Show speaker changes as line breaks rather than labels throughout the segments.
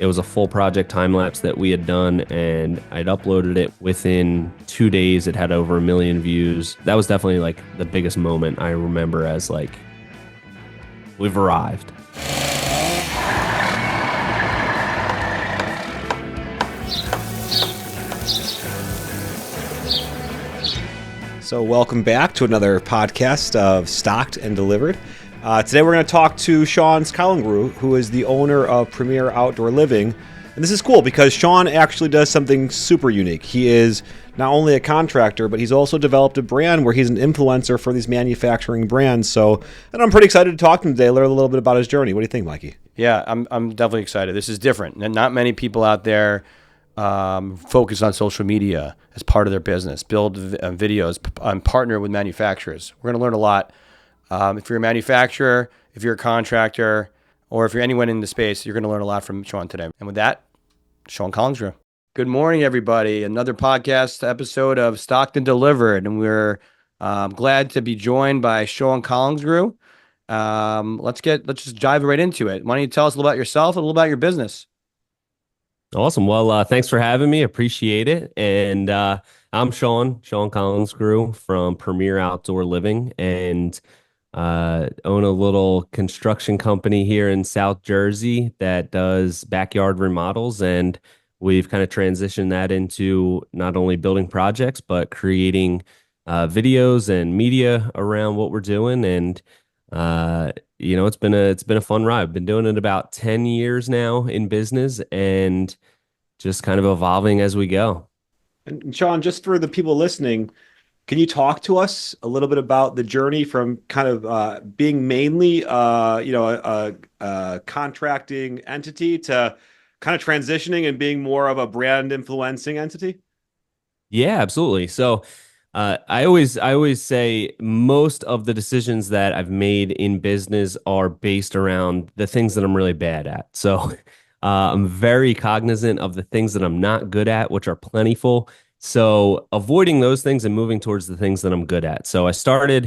It was a full project time lapse that we had done, and I'd uploaded it within 2 days. It had over 1 million views. That was definitely like the biggest moment I remember as like, we've arrived.
So welcome back to another podcast of Stocked and Delivered. Today we're going to talk to Sean Collinsgru, who is the owner of Premier Outdoor Living. And this is cool because Sean actually does something super unique. He is not only a contractor, but he's also developed a brand where he's an influencer for these manufacturing brands. So, and I'm pretty excited to talk to him today, learn a little bit about his journey. What do you think, Mikey?
Yeah, I'm definitely excited. This is different. And not many people out there focus on social media as part of their business, build videos, partner with manufacturers. We're going to learn a lot. If you're a manufacturer, if you're a contractor, or if you're anyone in the space, you're going to learn a lot from Sean today. And with that, Sean Collinsgru. Good morning, everybody. Another podcast episode of Stocked and Delivered. And we're glad to be joined by Sean Collinsgru. Let's just dive right into it. Why don't you tell us a little about yourself, and a little about your business?
Awesome. Well, thanks for having me. Appreciate it. And I'm Sean Collinsgru from Premier Outdoor Living, and own a little construction company here in South Jersey that does backyard remodels. And we've kind of transitioned that into not only building projects, but creating videos and media around what we're doing. And it's been a fun ride. I've been doing it about 10 years now in business, and just kind of evolving as we go.
And Sean, just for the people listening, can you talk to us a little bit about the journey from kind of being mainly a contracting entity to kind of transitioning and being more of a brand influencing entity?
Yeah, absolutely. So I always say most of the decisions that I've made in business are based around the things that I'm really bad at. So I'm very cognizant of the things that I'm not good at, which are plentiful. So avoiding those things and moving towards the things that I'm good at. So I started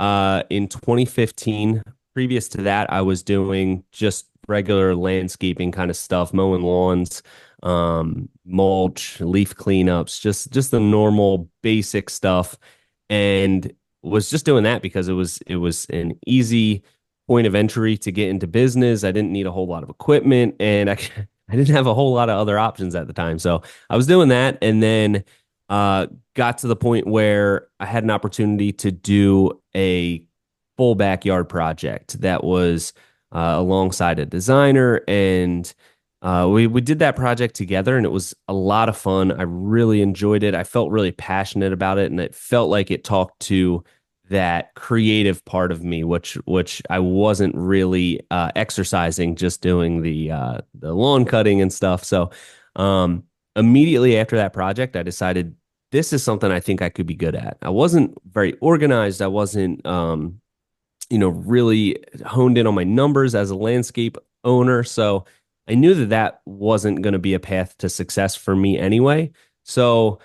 in 2015. Previous to that, I was doing just regular landscaping kind of stuff, mowing lawns, mulch, leaf cleanups, just the normal basic stuff, and was just doing that because it was an easy point of entry to get into business. I didn't need a whole lot of equipment, and I didn't have a whole lot of other options at the time. So I was doing that, and then got to the point where I had an opportunity to do a full backyard project that was alongside a designer, and we did that project together, and it was a lot of fun. I really enjoyed it. I felt really passionate about it, and it felt like it talked to that creative part of me, which I wasn't really exercising, just doing the lawn cutting and stuff. So immediately after that project, I decided this is something I think I could be good at. I wasn't very organized. I wasn't really honed in on my numbers as a landscape owner. So I knew that wasn't going to be a path to success for me anyway. So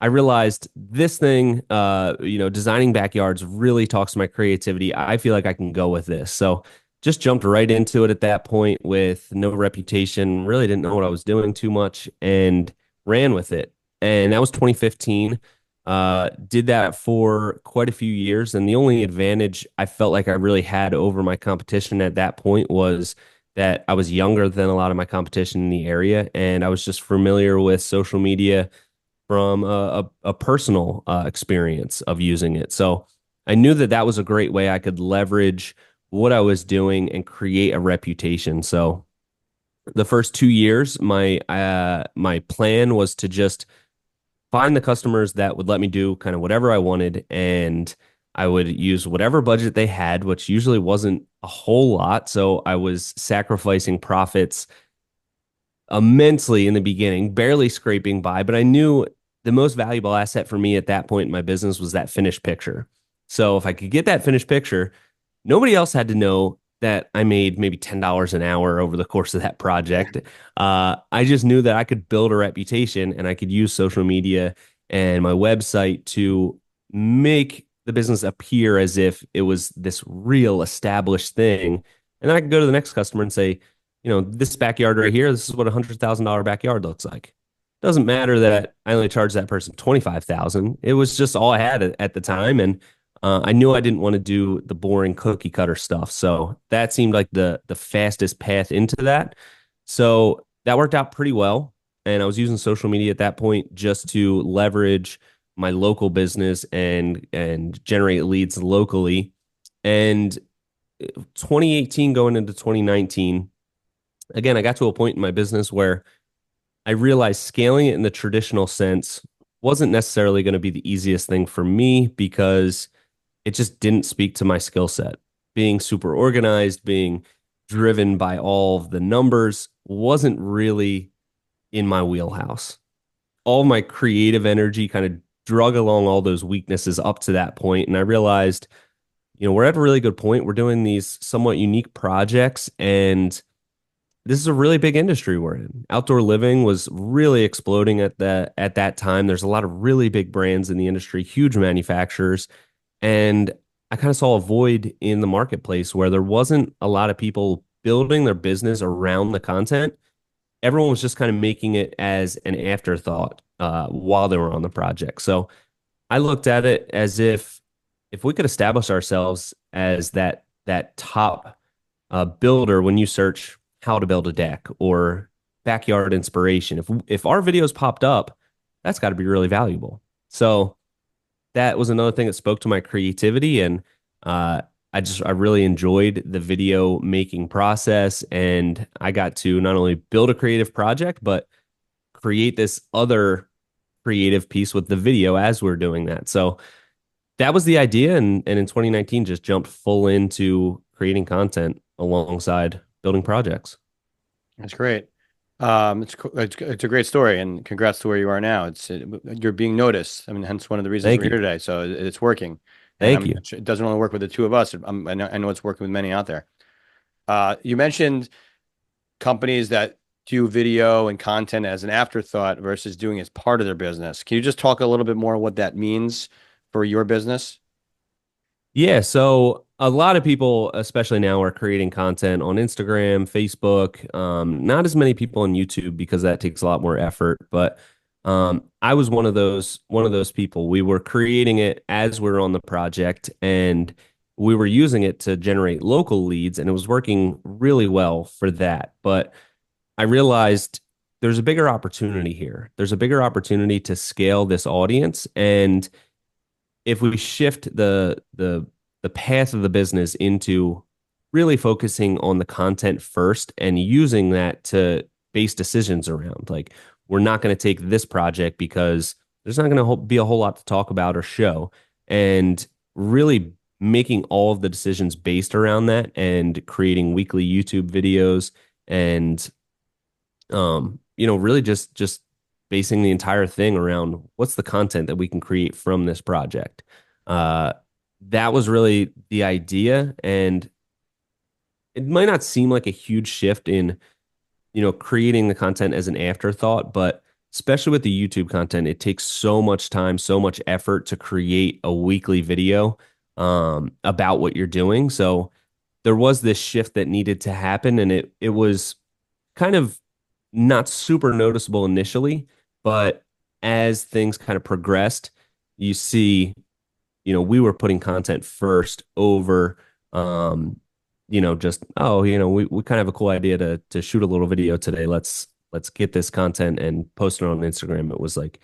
I realized this thing, designing backyards really talks to my creativity. I feel like I can go with this. So just jumped right into it at that point with no reputation, really didn't know what I was doing too much, and ran with it. And that was 2015. Did that for quite a few years. And the only advantage I felt like I really had over my competition at that point was that I was younger than a lot of my competition in the area. And I was just familiar with social media from a personal experience of using it. So I knew that was a great way I could leverage what I was doing and create a reputation. So the first 2 years, my plan was to just find the customers that would let me do kind of whatever I wanted, and I would use whatever budget they had, which usually wasn't a whole lot. So I was sacrificing profits immensely in the beginning, barely scraping by, but I knew the most valuable asset for me at that point in my business was that finished picture. So if I could get that finished picture, nobody else had to know that I made maybe $10 an hour over the course of that project. I just knew that I could build a reputation, and I could use social media and my website to make the business appear as if it was this real established thing. And then I could go to the next customer and say, this backyard right here, this is what $100,000 backyard looks like. Doesn't matter that I only charged that person 25,000. It was just all I had at the time, and I knew I didn't want to do the boring cookie cutter stuff. So that seemed like the fastest path into that. So that worked out pretty well, and I was using social media at that point just to leverage my local business and generate leads locally. And 2018 going into 2019, again, I got to a point in my business where I realized scaling it in the traditional sense wasn't necessarily going to be the easiest thing for me because it just didn't speak to my skill set. Being super organized, being driven by all of the numbers wasn't really in my wheelhouse. All my creative energy kind of drug along all those weaknesses up to that point, and I realized, we're at a really good point. We're doing these somewhat unique projects, and this is a really big industry we're in. Outdoor living was really exploding at that time. There's a lot of really big brands in the industry, huge manufacturers, and I kind of saw a void in the marketplace where there wasn't a lot of people building their business around the content. Everyone was just kind of making it as an afterthought while they were on the project. So I looked at it as if we could establish ourselves as that top builder when you search how to build a deck or backyard inspiration. If our videos popped up, that's got to be really valuable. So that was another thing that spoke to my creativity, and I really enjoyed the video making process, and I got to not only build a creative project but create this other creative piece with the video as we're doing that. So that was the idea, and in 2019 just jumped full into creating content alongside building projects.
That's great. It's a great story, and congrats to where you are now. You're being noticed. I mean, hence one of the reasons
Thank
we're
you.
here today. So it's working, and
Thank you.
it doesn't only work with the two of us. I know it's working with many out there. You mentioned companies that do video and content as an afterthought versus doing it as part of their business. Can you just talk a little bit more what that means for your business?
Yeah, so a lot of people, especially now, are creating content on Instagram, Facebook. Not as many people on YouTube because that takes a lot more effort. But I was one of those people. We were creating it as we were on the project, and we were using it to generate local leads, and it was working really well for that. But I realized there's a bigger opportunity here. There's a bigger opportunity to scale this audience, and if we shift the path of the business into really focusing on the content first and using that to base decisions around, like we're not going to take this project because there's not going to be a whole lot to talk about or show, and really making all of the decisions based around that and creating weekly YouTube videos and really just basing the entire thing around what's the content that we can create from this project. Uh, that was really the idea, and it might not seem like a huge shift in, creating the content as an afterthought, but especially with the YouTube content, it takes so much time, so much effort to create a weekly video about what you're doing. So there was this shift that needed to happen, and it was kind of not super noticeable initially, but as things kind of progressed, you see, we were putting content first over, just, oh, we kind of have a cool idea to shoot a little video today. Let's get this content and post it on Instagram. It was like,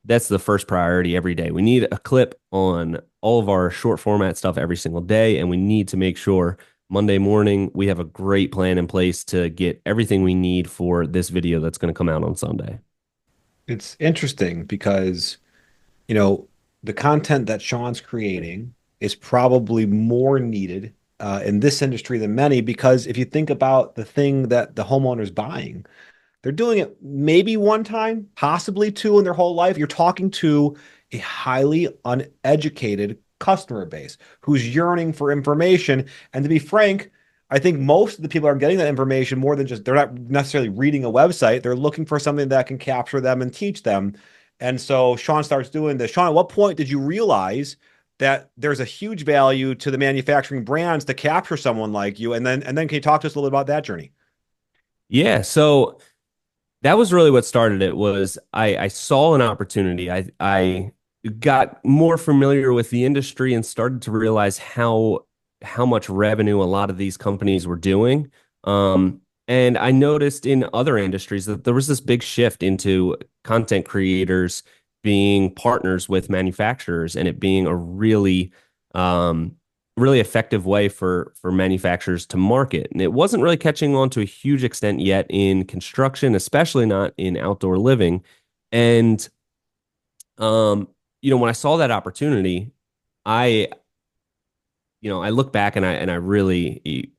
that's the first priority every day. We need a clip on all of our short format stuff every single day, and we need to make sure Monday morning we have a great plan in place to get everything we need for this video that's going to come out on Sunday.
It's interesting because, you know, the content that Sean's creating is probably more needed in this industry than many because if you think about the thing that the homeowner's buying, they're doing it maybe one time, possibly two in their whole life. You're talking to a highly uneducated customer base who's yearning for information. And to be frank, I think most of the people are getting that information more than just they're not necessarily reading a website. They're looking for something that can capture them and teach them. And so Sean starts doing this. Sean, at what point did you realize that there's a huge value to the manufacturing brands to capture someone like you? And then can you talk to us a little bit about that journey?
Yeah, so that was really what started it was I saw an opportunity. I got more familiar with the industry and started to realize how much revenue a lot of these companies were doing. And I noticed in other industries that there was this big shift into content creators being partners with manufacturers and it being a um, really effective way for manufacturers to market. And it wasn't really catching on to a huge extent yet in construction, especially not in outdoor living. And um, when I saw that opportunity, I I look back and I really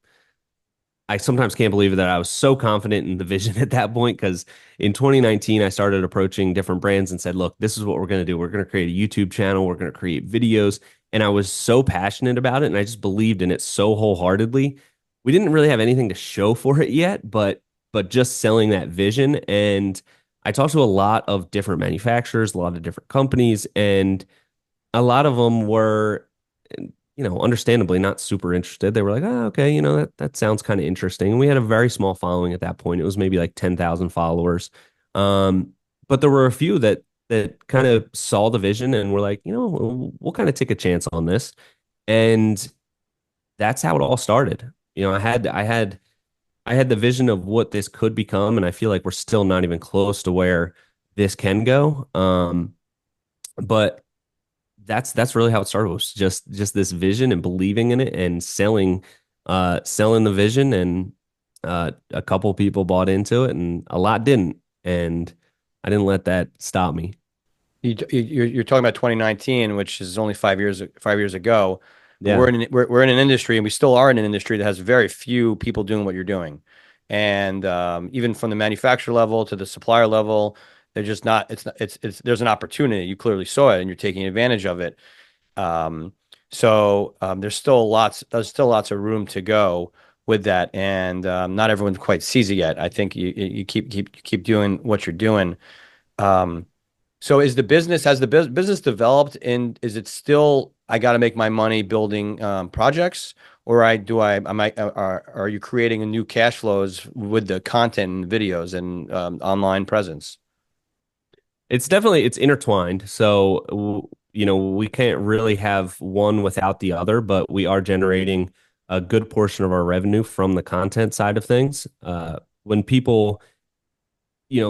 I sometimes can't believe that I was so confident in the vision at that point because in 2019, I started approaching different brands and said, look, this is what we're going to do. We're going to create a YouTube channel. We're going to create videos. And I was so passionate about it and I just believed in it so wholeheartedly. We didn't really have anything to show for it yet, but just selling that vision. And I talked to a lot of different manufacturers, a lot of different companies, and a lot of them were, understandably not super interested. They were like, oh, okay, that sounds kind of interesting. And we had a very small following at that point. It was maybe like 10,000 followers. Um, but there were a few that kind of saw the vision and were like, we'll kind of take a chance on this. And that's how it all started. I had the vision of what this could become, and I feel like we're still not even close to where this can go. But that's really how it started was just this vision and believing in it and selling the vision and a couple people bought into it and a lot didn't and I didn't let that stop me.
You're talking about 2019, which is only 5 years ago. But
Yeah.
we're in an industry, and we still are in an industry that has very few people doing what you're doing. And even from the manufacturer level to the supplier level, they're just not. It's there's an opportunity. You clearly saw it, and you're taking advantage of it. Um, there's still lots of room to go with that, and not everyone quite sees it yet. I think you keep doing what you're doing. Um, so is the business has the business developed and is it still I got to make my money building projects or I do I am I are you creating a new cash flows with the content and videos and online presence?
It's intertwined. So we can't really have one without the other, but we are generating a good portion of our revenue from the content side of things. When people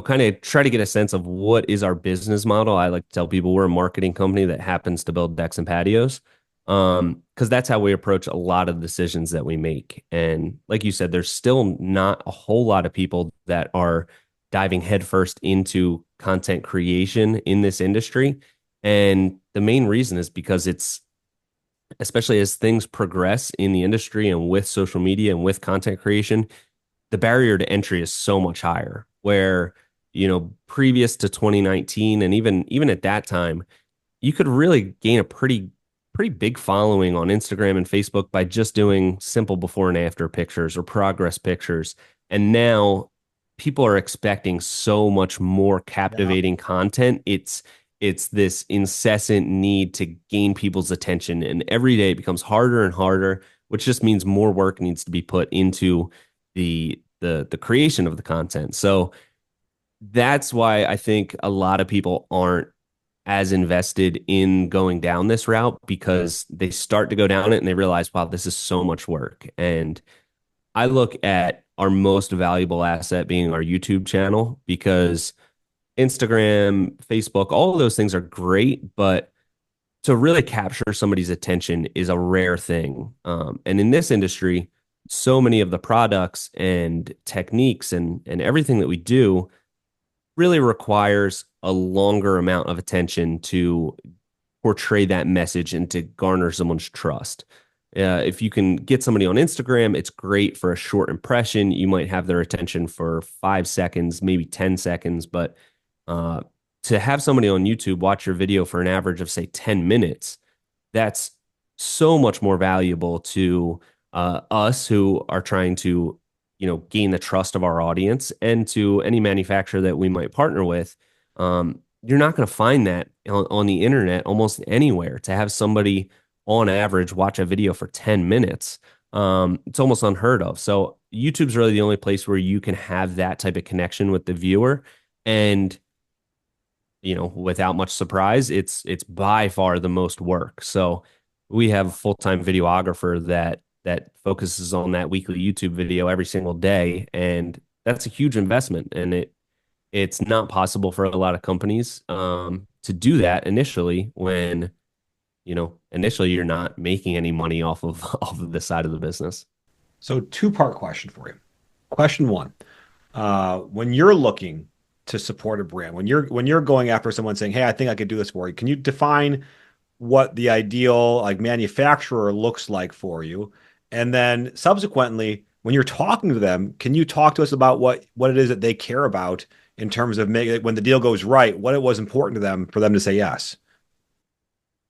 kind of try to get a sense of what is our business model. I like to tell people we're a marketing company that happens to build decks and patios. Because that's how we approach a lot of the decisions that we make. And like you said, there's still not a whole lot of people that are diving headfirst into content creation in this industry. And the main reason is because it's especially as things progress in the industry and with social media and with content creation, the barrier to entry is so much higher. Where, previous to 2019 and even at that time, you could really gain a pretty big following on Instagram and Facebook by just doing simple before and after pictures or progress pictures. And now people are expecting so much more
Yeah.
captivating content. It's this incessant need to gain people's attention and every day it becomes harder and harder, which just means more work needs to be put into the creation of the content. So that's why I think a lot of people aren't as invested in going down this route because they start to go down it and they realize, wow, this is so much work. And I look at our most valuable asset being our YouTube channel because Instagram, Facebook, all of those things are great, but to really capture somebody's attention is a rare thing. And in this industry, so many of the products and techniques and everything that we do really requires a longer amount of attention to portray that message and to garner someone's trust. If you can get somebody on Instagram, it's great for a short impression. You might have their attention for 5 seconds, maybe 10 seconds, but uh, to have somebody on YouTube watch your video for an average of, say, 10 minutes, that's so much more valuable to us who are trying to gain the trust of our audience and to any manufacturer that we might partner with. You're not going to find that on the internet almost anywhere to have somebody on average watch a video for 10 minutes. It's almost unheard of. So YouTube's really the only place where you can have that type of connection with the viewer. And, without much surprise, it's by far the most work. So we have a full-time videographer that focuses on that weekly YouTube video every single day. And that's a huge investment. And it's not possible for a lot of companies to do that initially when, initially you're not making any money off of off of this side of the business.
So two-part question for you. Question one, when you're looking to support a brand, when you're going after someone saying, "Hey, I think I could do this for you," can you define what the ideal like manufacturer looks like for you? And then subsequently, when you're talking to them, can you talk to us about what it is that they care about in terms of making when the deal goes right, what it was important to them for them to say yes?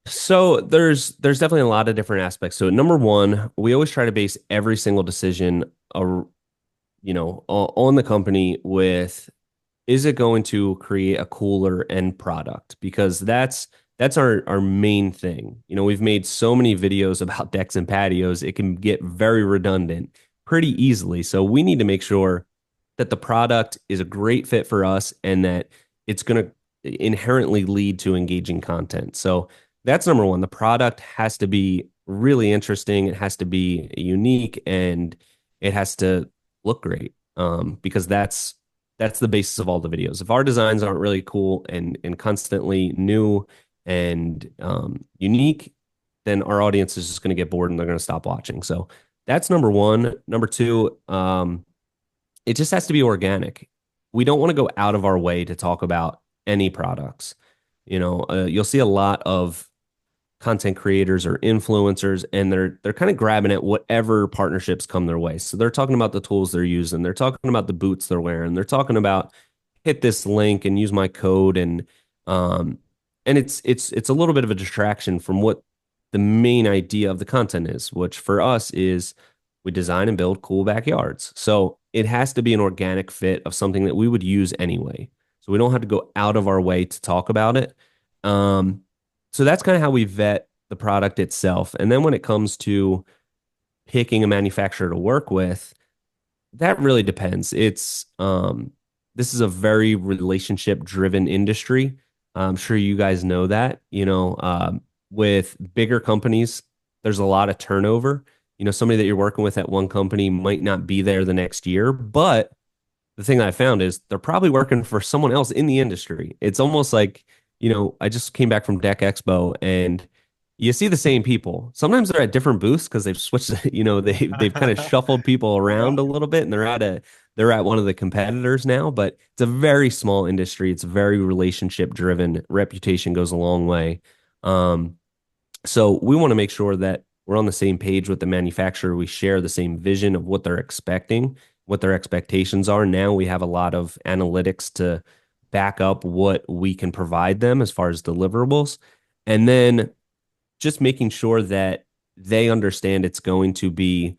So there's definitely a lot of different aspects. So number one, we always try to base every single decision, on the company with, is it going to create a cooler end product? Because that's our main thing. We've made so many videos about decks and patios, it can get very redundant pretty easily. So we need to make sure that the product is a great fit for us and that it's going to inherently lead to engaging content. So that's number one. The product has to be really interesting. It has to be unique and it has to look great. Because that's the basis of all the videos. If our designs aren't really cool and constantly new and unique, then our audience is just going to get bored and they're going to stop watching. So that's number one. Number two, it just has to be organic. We don't want to go out of our way to talk about any products. You'll see a lot of content creators or influencers and they're kind of grabbing at whatever partnerships come their way. So they're talking about the tools they're using, they're talking about the boots they're wearing, they're talking about hit this link and use my code um and it's a little bit of a distraction from what the main idea of the content is, which for us is we design and build cool backyards. So it has to be an organic fit of something that we would use anyway. So we don't have to go out of our way to talk about it. Um, so that's kind of how we vet the product itself. And then when it comes to picking a manufacturer to work with, that really depends. This is a very relationship driven industry. I'm sure you guys know that, with bigger companies, there's a lot of turnover. Somebody that you're working with at one company might not be there the next year, but the thing that I found is they're probably working for someone else in the industry. It's almost like, I just came back from Deck Expo and you see the same people. Sometimes they're at different booths because they've switched, they've kind of shuffled people
Yeah.
around a little bit and they're at one of the competitors now, but it's a very small industry. It's very relationship driven. Reputation goes a long way. Um, so we want to make sure that we're on the same page with the manufacturer. We share the same vision of what they're expecting, what their expectations are. Now we have a lot of analytics to back up what we can provide them as far as deliverables. And then just making sure that they understand it's going to be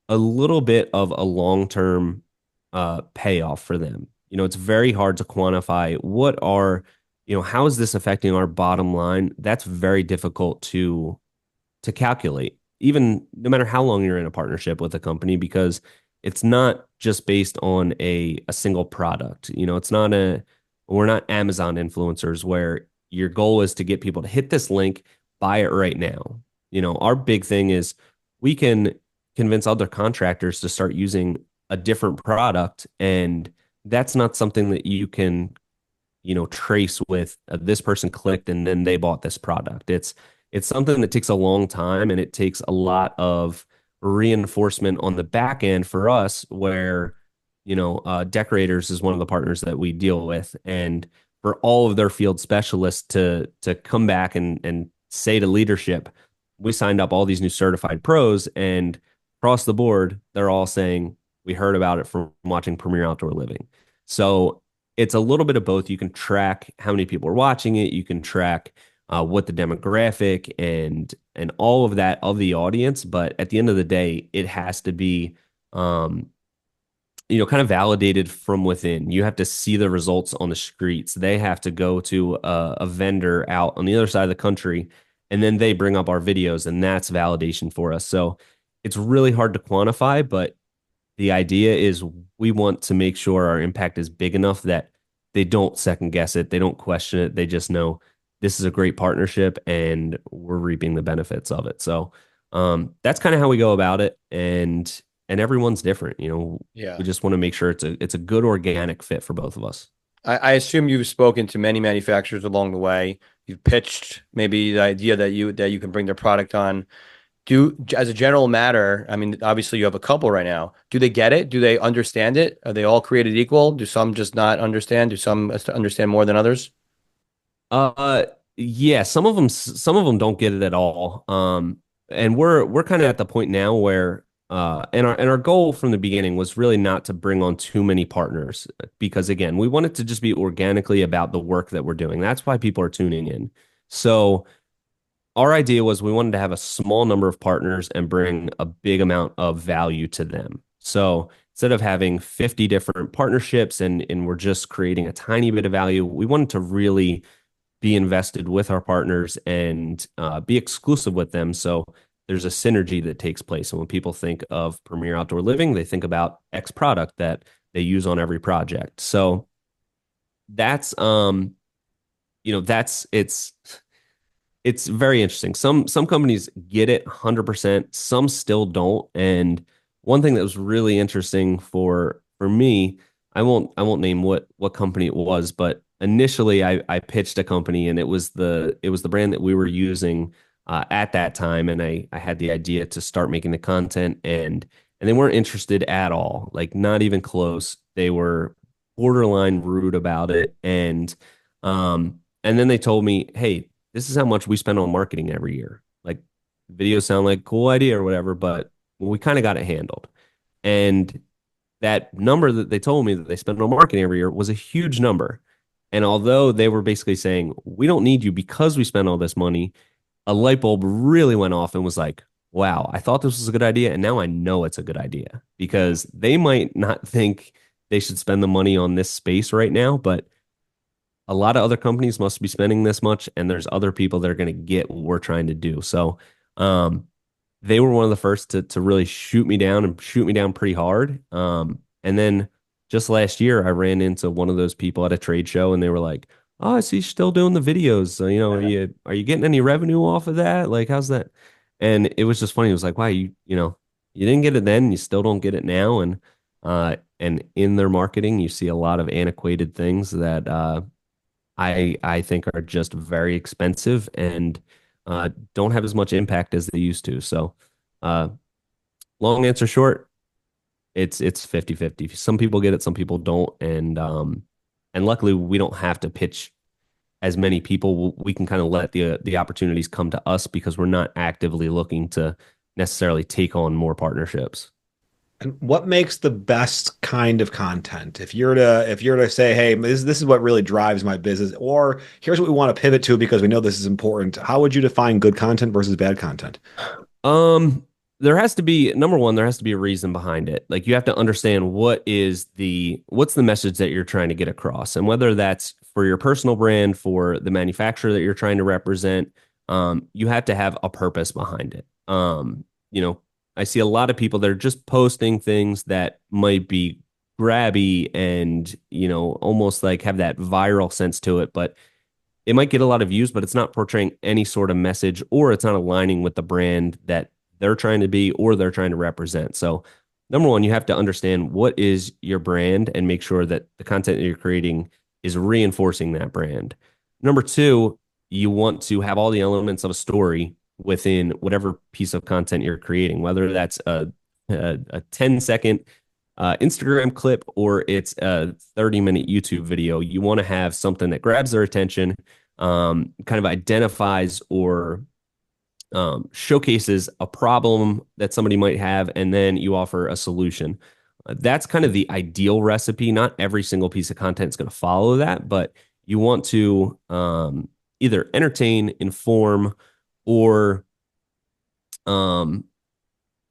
a little bit of a long-term payoff for them. It's very hard to quantify how is this affecting our bottom line? That's very difficult to calculate, even no matter how long you're in a partnership with a company, because it's not just based on a single product. We're not Amazon influencers where your goal is to get people to hit this link, buy it right now. Our big thing is we can convince other contractors to start using a different product. And that's not something that you can, trace with this person clicked and then they bought this product. It's something that takes a long time and it takes a lot of reinforcement on the back end for us where, decorators is one of the partners that we deal with. And for all of their field specialists to come back and say to leadership, we signed up all these new certified pros and across the board, they're all saying, we heard about it from watching Premier Outdoor Living. So it's a little bit of both. You can track how many people are watching it. You can track what the demographic and all of that of the audience. But at the end of the day, it has to be, kind of validated from within. You have to see the results on the streets. They have to go to a vendor out on the other side of the country, and then they bring up our videos, and that's validation for us. So it's really hard to quantify, but the idea is we want to make sure our impact is big enough that they don't second guess it, they don't question it, they just know this is a great partnership and we're reaping the benefits of it. So that's kind of how we go about it, and everyone's different. We
Yeah.
just want to make sure it's a good organic fit for both of us.
I assume you've spoken to many manufacturers along the way. You've pitched maybe the idea that you can bring their product on. As a general matter, I mean, obviously you have a couple right now. Do they get it? Do they understand it? Are they all created equal? Do some just not understand? Do some understand more than others?
Uh, yeah, some of them don't get it at all. And we're kind of at the point now where and our goal from the beginning was really not to bring on too many partners because again, we want it to just be organically about the work that we're doing. That's why people are tuning in. So our idea was we wanted to have a small number of partners and bring a big amount of value to them. So instead of having 50 different partnerships and we're just creating a tiny bit of value, we wanted to really be invested with our partners and be exclusive with them. So there's a synergy that takes place. And when people think of Premier Outdoor Living, they think about X product that they use on every project. So that's that's it's very interesting. Some companies get it 100%, some still don't. And one thing that was really interesting for me, I won't name what company it was, but initially I pitched a company and it was the brand that we were using at that time, and I had the idea to start making the content, and they weren't interested at all, like not even close. They were borderline rude about it, and then they told me, hey, this is how much we spend on marketing every year. Like videos sound like a cool idea or whatever, but we kind of got it handled. And that number that they told me that they spend on marketing every year was a huge number. And although they were basically saying, we don't need you because we spend all this money, a light bulb really went off and was like, wow, I thought this was a good idea. And now I know it's a good idea because they might not think they should spend the money on this space right now, but a lot of other companies must be spending this much, and there's other people that are going to get what we're trying to do. So um, they were one of the first to really shoot me down and shoot me down pretty hard. And then just last year, I ran into one of those people at a trade show, and they were like, "Oh, I see you're still doing the videos. So, are you getting any revenue off of that? Like, how's that?" And it was just funny. It was like, "Wow, you didn't get it then, you still don't get it now." And in their marketing, you see a lot of antiquated things that I think are just very expensive and don't have as much impact as they used to. So, uh, long answer short, it's 50-50. Some people get it, some people don't, and luckily we don't have to pitch as many people. We can kind of let the opportunities come to us because we're not actively looking to necessarily take on more partnerships.
And what makes the best kind of content? If you're to say, hey, this is what really drives my business, or here's what we want to pivot to because we know this is important. How would you define good content versus bad content?
Um, there has to be number one, there has to be a reason behind it. Like you have to understand what's the message that you're trying to get across, and whether that's for your personal brand, for the manufacturer that you're trying to represent, you have to have a purpose behind it. I see a lot of people that are just posting things that might be grabby and, almost like have that viral sense to it, but it might get a lot of views, but it's not portraying any sort of message, or it's not aligning with the brand that they're trying to be or they're trying to represent. So, number one, you have to understand what is your brand and make sure that the content that you're creating is reinforcing that brand. Number two, you want to have all the elements of a story within whatever piece of content you're creating, whether that's a 10-second Instagram clip or it's a 30-minute YouTube video. You want to have something that grabs their attention, kind of identifies or showcases a problem that somebody might have, and then you offer a solution. That's kind of the ideal recipe. Not every single piece of content is going to follow that, but you want to either entertain, inform, or um,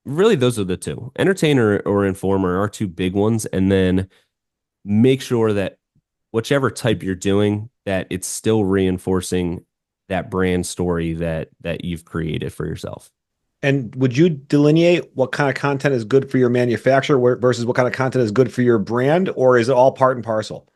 really those are the two. Entertain or inform are our two big ones, and then make sure that whichever type you're doing, that it's still reinforcing that brand story that you've created for yourself.
And would you delineate what kind of content is good for your manufacturer versus what kind of content is good for your brand, or is it all part and parcel?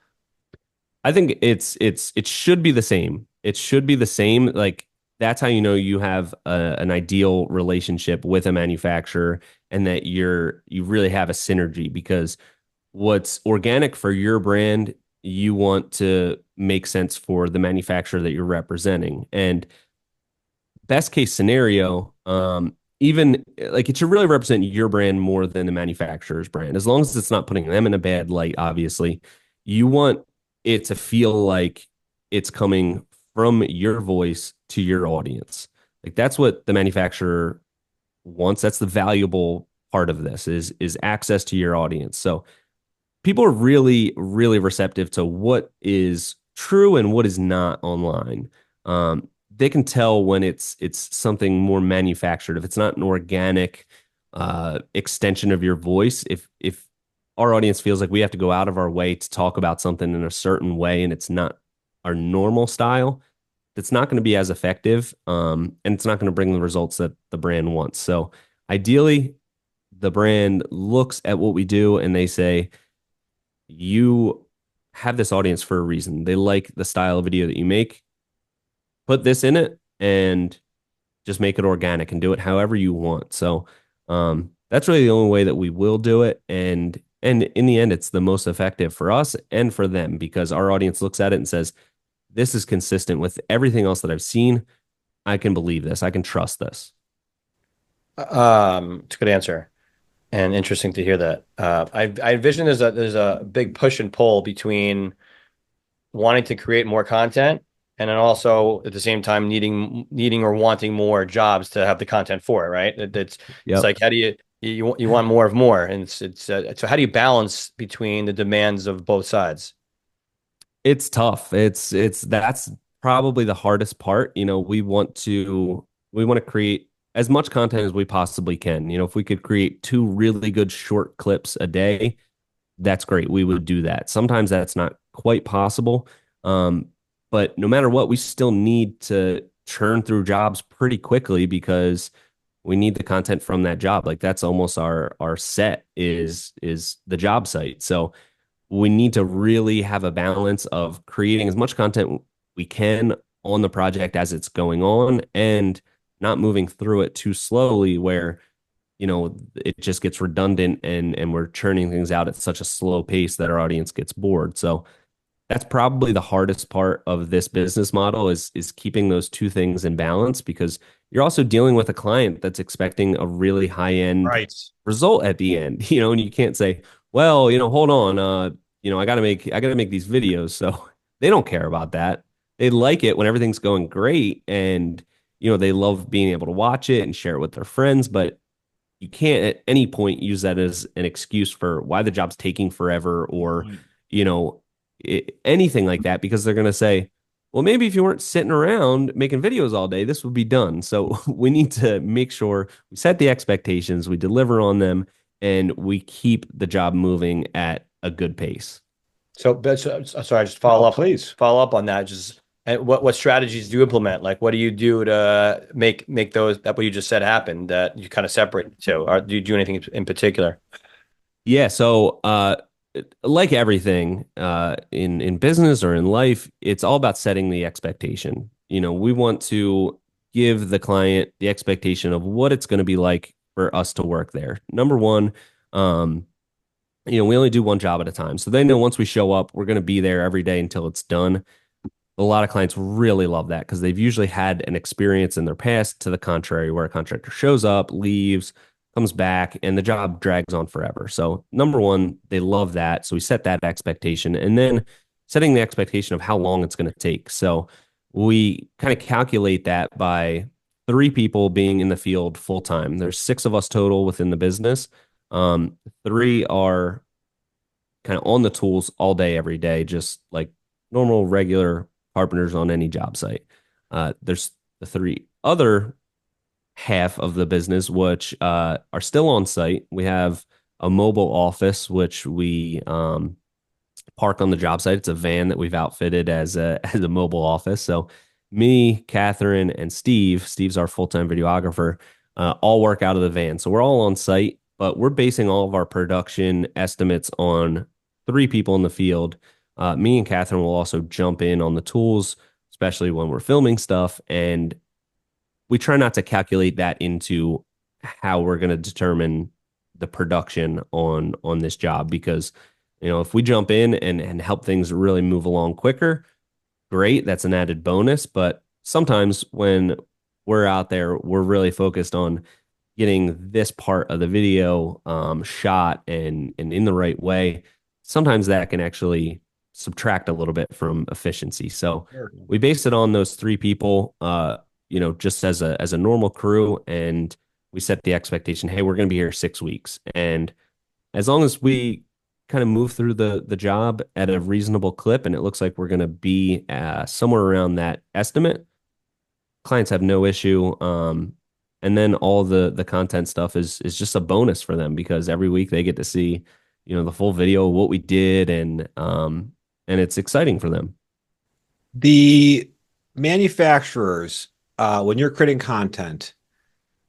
I think it should be the same. It should be the same. Like that's how you know you have an ideal relationship with a manufacturer and that you really have a synergy because what's organic for your brand, you want to make sense for the manufacturer that you're representing. And best case scenario, even like it should really represent your brand more than the manufacturer's brand. As long as it's not putting them in a bad light, obviously, you want it to feel like it's coming from your voice to your audience. Like that's what the manufacturer wants. That's the valuable part of this is access to your audience. So people are really, really receptive to what is true and what is not online. They can tell when it's something more manufactured. If it's not an organic extension of your voice, if our audience feels like we have to go out of our way to talk about something in a certain way and it's not our normal style, it's not going to be as effective, and it's not going to bring the results that the brand wants. So ideally, the brand looks at what we do and they say, you have this audience for a reason. They like the style of video that you make. Put this in it and just make it organic and do it however you want. So that's really the only way that we will do it. And in the end, it's the most effective for us and for them because our audience looks at it and says, this is consistent with everything else that I've seen. I can believe this. I can trust this.
It's a good answer and interesting to hear that. I envision there's a big push and pull between wanting to create more content and then also at the same time needing or wanting more jobs to have the content for it, right? It's
Yep.
like how do you want more of more, and it's so how do you balance between the demands of both sides?
It's tough. It's that's probably the hardest part. We want to create as much content as we possibly can. If we could create two really good short clips a day, that's great. We would do that. Sometimes that's not quite possible. Um, but no matter what, we still need to churn through jobs pretty quickly because we need the content from that job. Like that's almost our set is the job site. So we need to really have a balance of creating as much content we can on the project as it's going on and not moving through it too slowly where it just gets redundant and we're churning things out at such a slow pace that our audience gets bored. So that's probably the hardest part of this business model is keeping those two things in balance because you're also dealing with a client that's expecting a really high end
Right.
result at the end, and you can't say, well, hold on, I gotta make these videos. So they don't care about that. They like it when everything's going great and they love being able to watch it and share it with their friends, but you can't at any point use that as an excuse for why the job's taking forever or
Right.
you know anything like that because they're going to say, well, maybe if you weren't sitting around making videos all day this would be done. So we need to make sure we set the expectations, we deliver on them, and we keep the job moving at a good pace.
Sorry, just
No, please.
follow up on that. Just what strategies do you implement? Like, what do you do to make those that what you just said happen that you kind of separate the two? Or do you do anything in particular?
Yeah, so like everything in business or in life, it's all about setting the expectation. We want to give the client the expectation of what it's going to be like for us to work there. Number one, um, we only do one job at a time, so they know once we show up, we're going to be there every day until it's done. A lot of clients really love that because they've usually had an experience in their past to the contrary, where a contractor shows up, leaves, comes back, and the job drags on forever. So, number one, they love that. So, we set that expectation and then setting the expectation of how long it's going to take. So, we kind of calculate that by three people being in the field full time. There's six of us total within the business. Three are kind of on the tools all day, every day, just like normal, regular carpenters on any job site. There's the three other half of the business, which are still on site. We have a mobile office, which we park on the job site. It's a van that we've outfitted as a as a mobile office. So me, Catherine, and Steve's our full time videographer. all work out of the van. So we're all on site, but we're basing all of our production estimates on three people in the field. Me and Catherine will also jump in on the tools, especially when we're filming stuff. And we try not to calculate that into how we're going to determine the production on this job because if we jump in and help things really move along quicker, great, that's an added bonus. But sometimes when we're out there, we're really focused on getting this part of the video shot and in the right way. Sometimes that can actually subtract a little bit from efficiency. So
Sure.
we based it on those three people, just as a normal crew, and we set the expectation, hey, we're going to be here 6 weeks, and as long as we kind of move through the job at a reasonable clip, and it looks like we're going to be somewhere around that estimate, clients have no issue. And then all the content stuff is just a bonus for them because every week they get to see, the full video of what we did, and it's exciting for them.
The manufacturers, when you're creating content,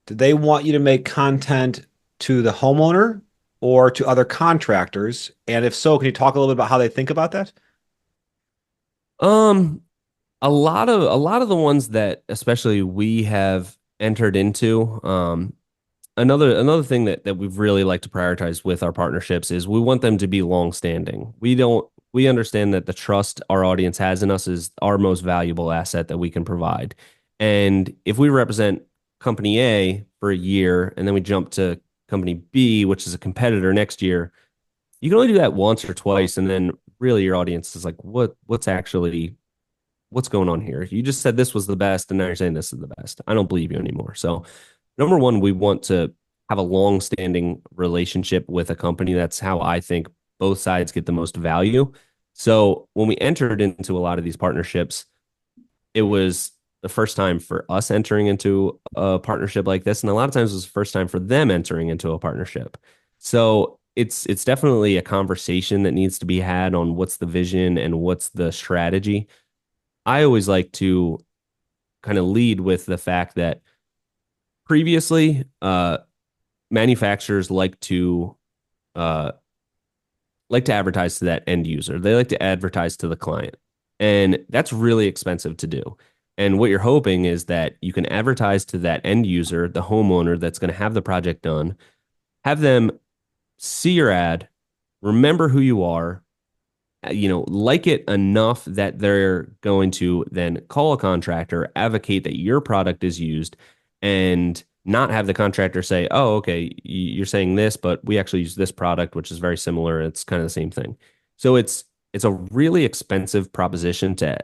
do they want you to make content to the homeowner or to other contractors? And if so, can you talk a little bit about how they think about that?
Um, a lot of the ones that especially we have entered into, another thing that we've really like to prioritize with our partnerships is we want them to be long standing. We understand that the trust our audience has in us is our most valuable asset that we can provide. And if we represent company A for a year and then we jump to company B, which is a competitor next year, you can only do that once or twice, and then really your audience is like, what's going on here? You just said this was the best, and now you're saying this is the best. I don't believe you anymore. So, number one, we want to have a long-standing relationship with a company. That's how I think both sides get the most value. So, when we entered into a lot of these partnerships, it was the first time for us entering into a partnership like this, and a lot of times it was the first time for them entering into a partnership. So it's definitely a conversation that needs to be had on what's the vision and what's the strategy. I always like to kind of lead with the fact that previously, manufacturers uh, like to advertise to that end user. They like to advertise to the client, and that's really expensive to do. And what you're hoping is that you can advertise to that end user, the homeowner that's going to have the project done, have them see your ad, remember who you are, like it enough that they're going to then call a contractor, advocate that your product is used, and not have the contractor say, "Oh, okay, you're saying this, but we actually use this product, which is very similar. It's kind of the same thing." So it's a really expensive proposition to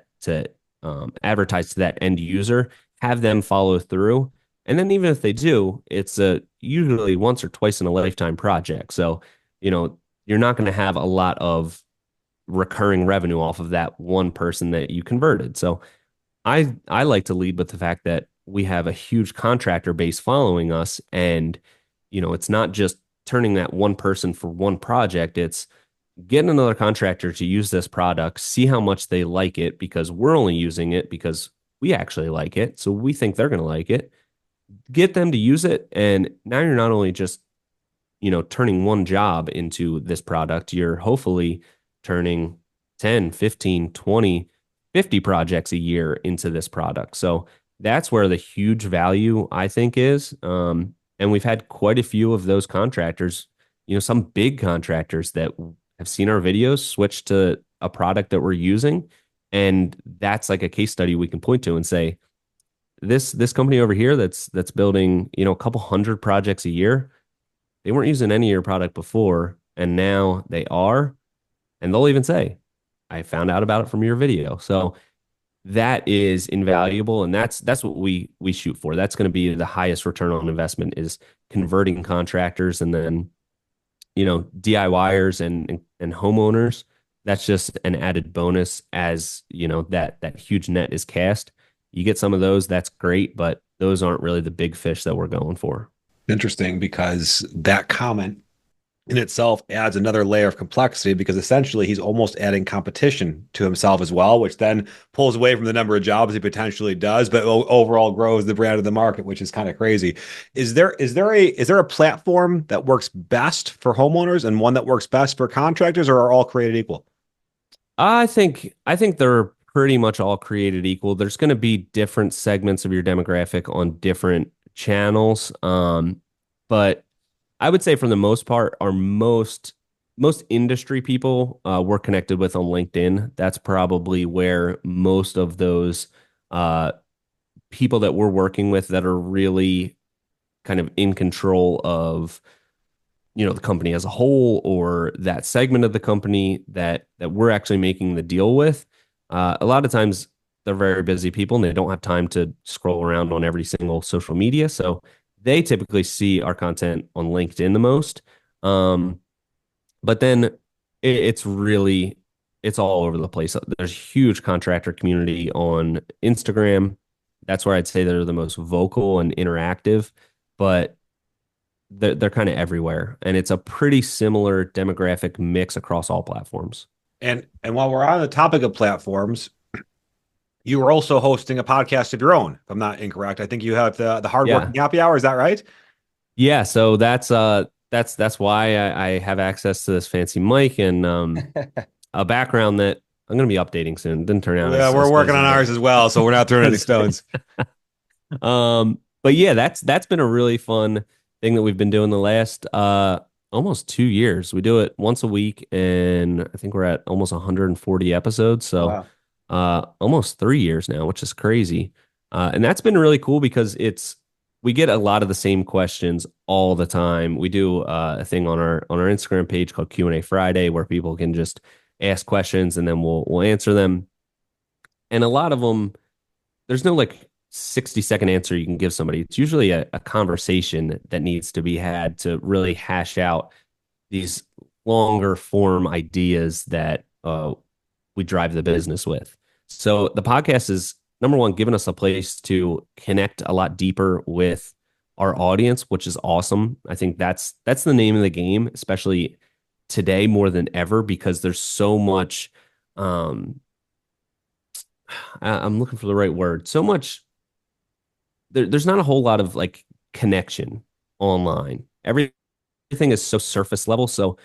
advertise to that end user, have them follow through, and then even if they do, it's a usually once or twice in a lifetime project. So you're not going to have a lot of recurring revenue off of that one person that you converted. So I like to lead with the fact that we have a huge contractor base following us, and it's not just turning that one person for one project. It's getting another contractor to use this product, see how much they like it because we're only using it because we actually like it. So we think they're going to like it. Get them to use it, and now you're not only just turning one job into this product, you're hopefully turning 10, 15, 20, 50 projects a year into this product. So that's where the huge value I think is. And we've had quite a few of those contractors, some big contractors that have seen our videos switch to a product that we're using. And that's like a case study we can point to and say, this company over here that's building, a couple hundred projects a year, they weren't using any of your product before, and now they are. And they'll even say, I found out about it from your video. So that is invaluable. And that's what we shoot for. That's going to be the highest return on investment is converting contractors and then, DIYers and homeowners. That's just an added bonus as, that huge net is cast. You get some of those, that's great, but those aren't really the big fish that we're going for.
Interesting because that comment in itself adds another layer of complexity because essentially he's almost adding competition to himself as well, which then pulls away from the number of jobs he potentially does, but overall grows the brand of the market, which is kind of crazy. Is there a platform that works best for homeowners and one that works best for contractors, or are all created equal?
I think they're pretty much all created equal. There's going to be different segments of your demographic on different channels. But I would say for the most part, our most industry people we're connected with on LinkedIn. That's probably where most of those uh, people that we're working with that are really kind of in control of the company as a whole or that segment of the company that we're actually making the deal with. A lot of times they're very busy people and they don't have time to scroll around on every single social media, so they typically see our content on LinkedIn the most. But then it's all over the place. There's a huge contractor community on Instagram. That's where I'd say they're the most vocal and interactive, but they're kind of everywhere, and it's a pretty similar demographic mix across all platforms.
And while we're on the topic of platforms, you are also hosting a podcast of your own, if I'm not incorrect. I think you have the
Yeah,
Hardworking Happy Hour. Is that right?
yeah. So that's why I have access to this fancy mic and a background that I'm going to be updating soon. Didn't turn out
Yeah,
as
we're
good
working
as
on
you'd
ours as well, so we're not throwing any
like.
stones.
But yeah, that's been a really fun thing that we've been doing the last almost 2 years. We do it once a week, and I think we're at almost 140 episodes. So
Wow.
almost 3 years now, which is crazy. And that's been really cool because we get a lot of the same questions all the time. We do a thing on our Instagram page called Q&A Friday where people can just ask questions and then we'll answer them. And a lot of them, there's no like 60-second answer you can give somebody. It's usually a conversation that needs to be had to really hash out these longer form ideas that we drive the business with. So the podcast is number one, giving us a place to connect a lot deeper with our audience, which is awesome. I think that's the name of the game, especially today more than ever, because there's so much I'm looking for the right word. So much there's not a whole lot of like connection online. Everything is so surface level. So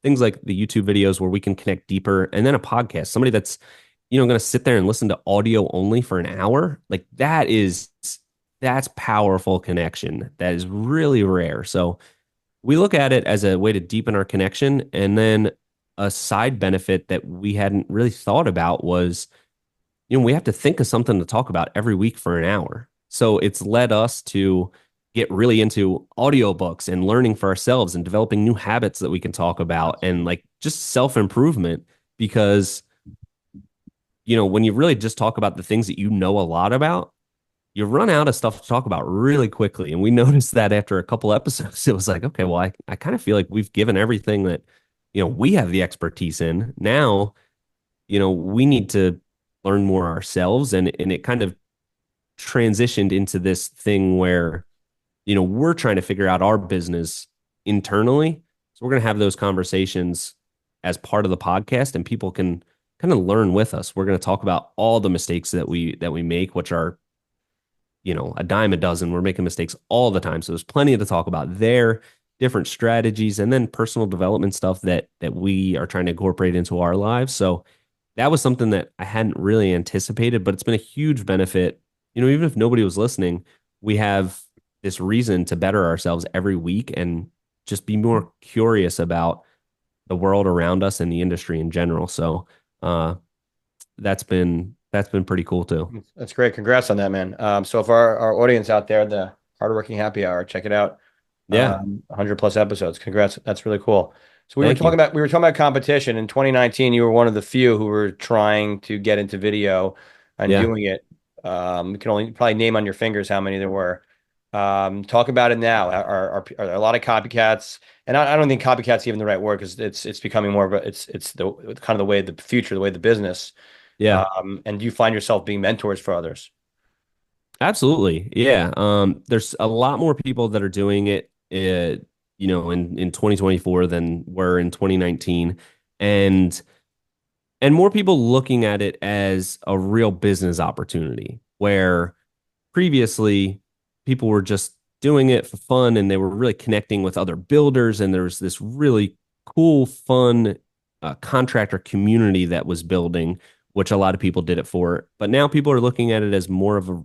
things like the YouTube videos where we can connect deeper, and then a podcast, somebody that's going to sit there and listen to audio only for an hour, like that's powerful connection. That is really rare. So we look at it as a way to deepen our connection, and then a side benefit that we hadn't really thought about was we have to think of something to talk about every week for an hour. So it's led us to get really into audiobooks and learning for ourselves and developing new habits that we can talk about and like just self-improvement because when you really just talk about the things that you know a lot about, you run out of stuff to talk about really quickly. And we noticed that after a couple episodes, it was like, okay, well, I kind of feel like we've given everything that we have the expertise in. Now, we need to learn more ourselves, and it kind of transitioned into this thing where we're trying to figure out our business internally, so we're going to have those conversations as part of the podcast, and people can kind of learn with us. We're going to talk about all the mistakes that we make, which are a dime a dozen. We're making mistakes all the time, so there's plenty to talk about there, different strategies, and then personal development stuff that we are trying to incorporate into our lives. So that was something that I hadn't really anticipated, but it's been a huge benefit. Even if nobody was listening, we have this reason to better ourselves every week and just be more curious about the world around us and the industry in general. So uh, that's been pretty cool too.
That's great. Congrats on that, man. So if our audience out there, the Hardworking Happy Hour, check it out.
Yeah,
100 plus episodes. Congrats. That's really cool. So
thank you.
we were talking about competition in 2019. You were one of the few who were trying to get into video and
Yeah,
doing it. You can only probably name on your fingers how many there were. Talk about it now. Are there a lot of copycats? And I don't think copycats even the right word because it's becoming more of a it's the kind of the way the future, the way the business.
yeah.
And do you find yourself being mentors for others?
Absolutely. Yeah. There's a lot more people that are doing it. in 2024 than were in 2019. And more people looking at it as a real business opportunity where previously people were just doing it for fun and they were really connecting with other builders and there was this really cool fun contractor community that was building, which a lot of people did it for, but now people are looking at it as more of a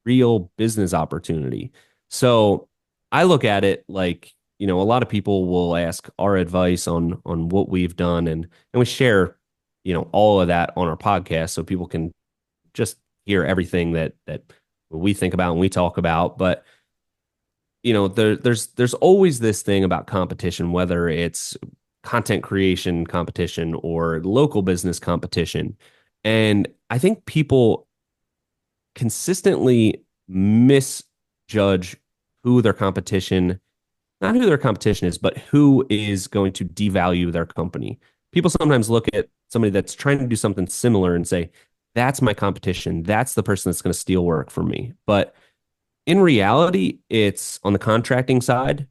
real business opportunity. So I look at it like, a lot of people will ask our advice on what we've done, and we share all of that on our podcast so people can just hear everything that we think about and we talk about. But there's always this thing about competition, whether it's content creation competition or local business competition. And I think people consistently misjudge who their competition, not who their competition is, but who is going to devalue their company. People sometimes look at somebody that's trying to do something similar and say, that's my competition. That's the person that's going to steal work from me. But in reality, it's on the contracting side.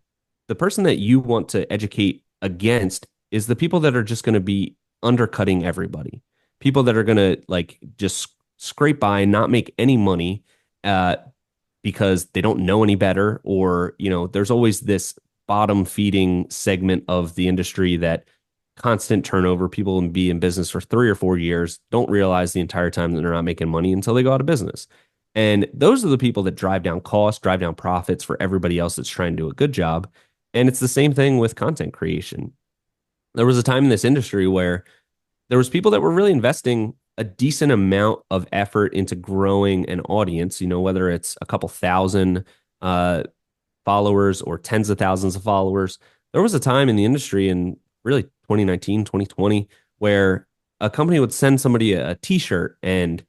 The person that you want to educate against is the people that are just going to be undercutting everybody. People that are going to like just scrape by, not make any money uh, because they don't know any better, or there's always this bottom feeding segment of the industry that constant turnover. People can be in business for 3 or 4 years, don't realize the entire time that they're not making money until they go out of business. And those are the people that drive down costs, drive down profits for everybody else that's trying to do a good job. And it's the same thing with content creation. There was a time in this industry where there was people that were really investing a decent amount of effort into growing an audience, whether it's a couple thousand uh, followers or tens of thousands of followers. There was a time in the industry in really 2019, 2020, where a company would send somebody a t-shirt and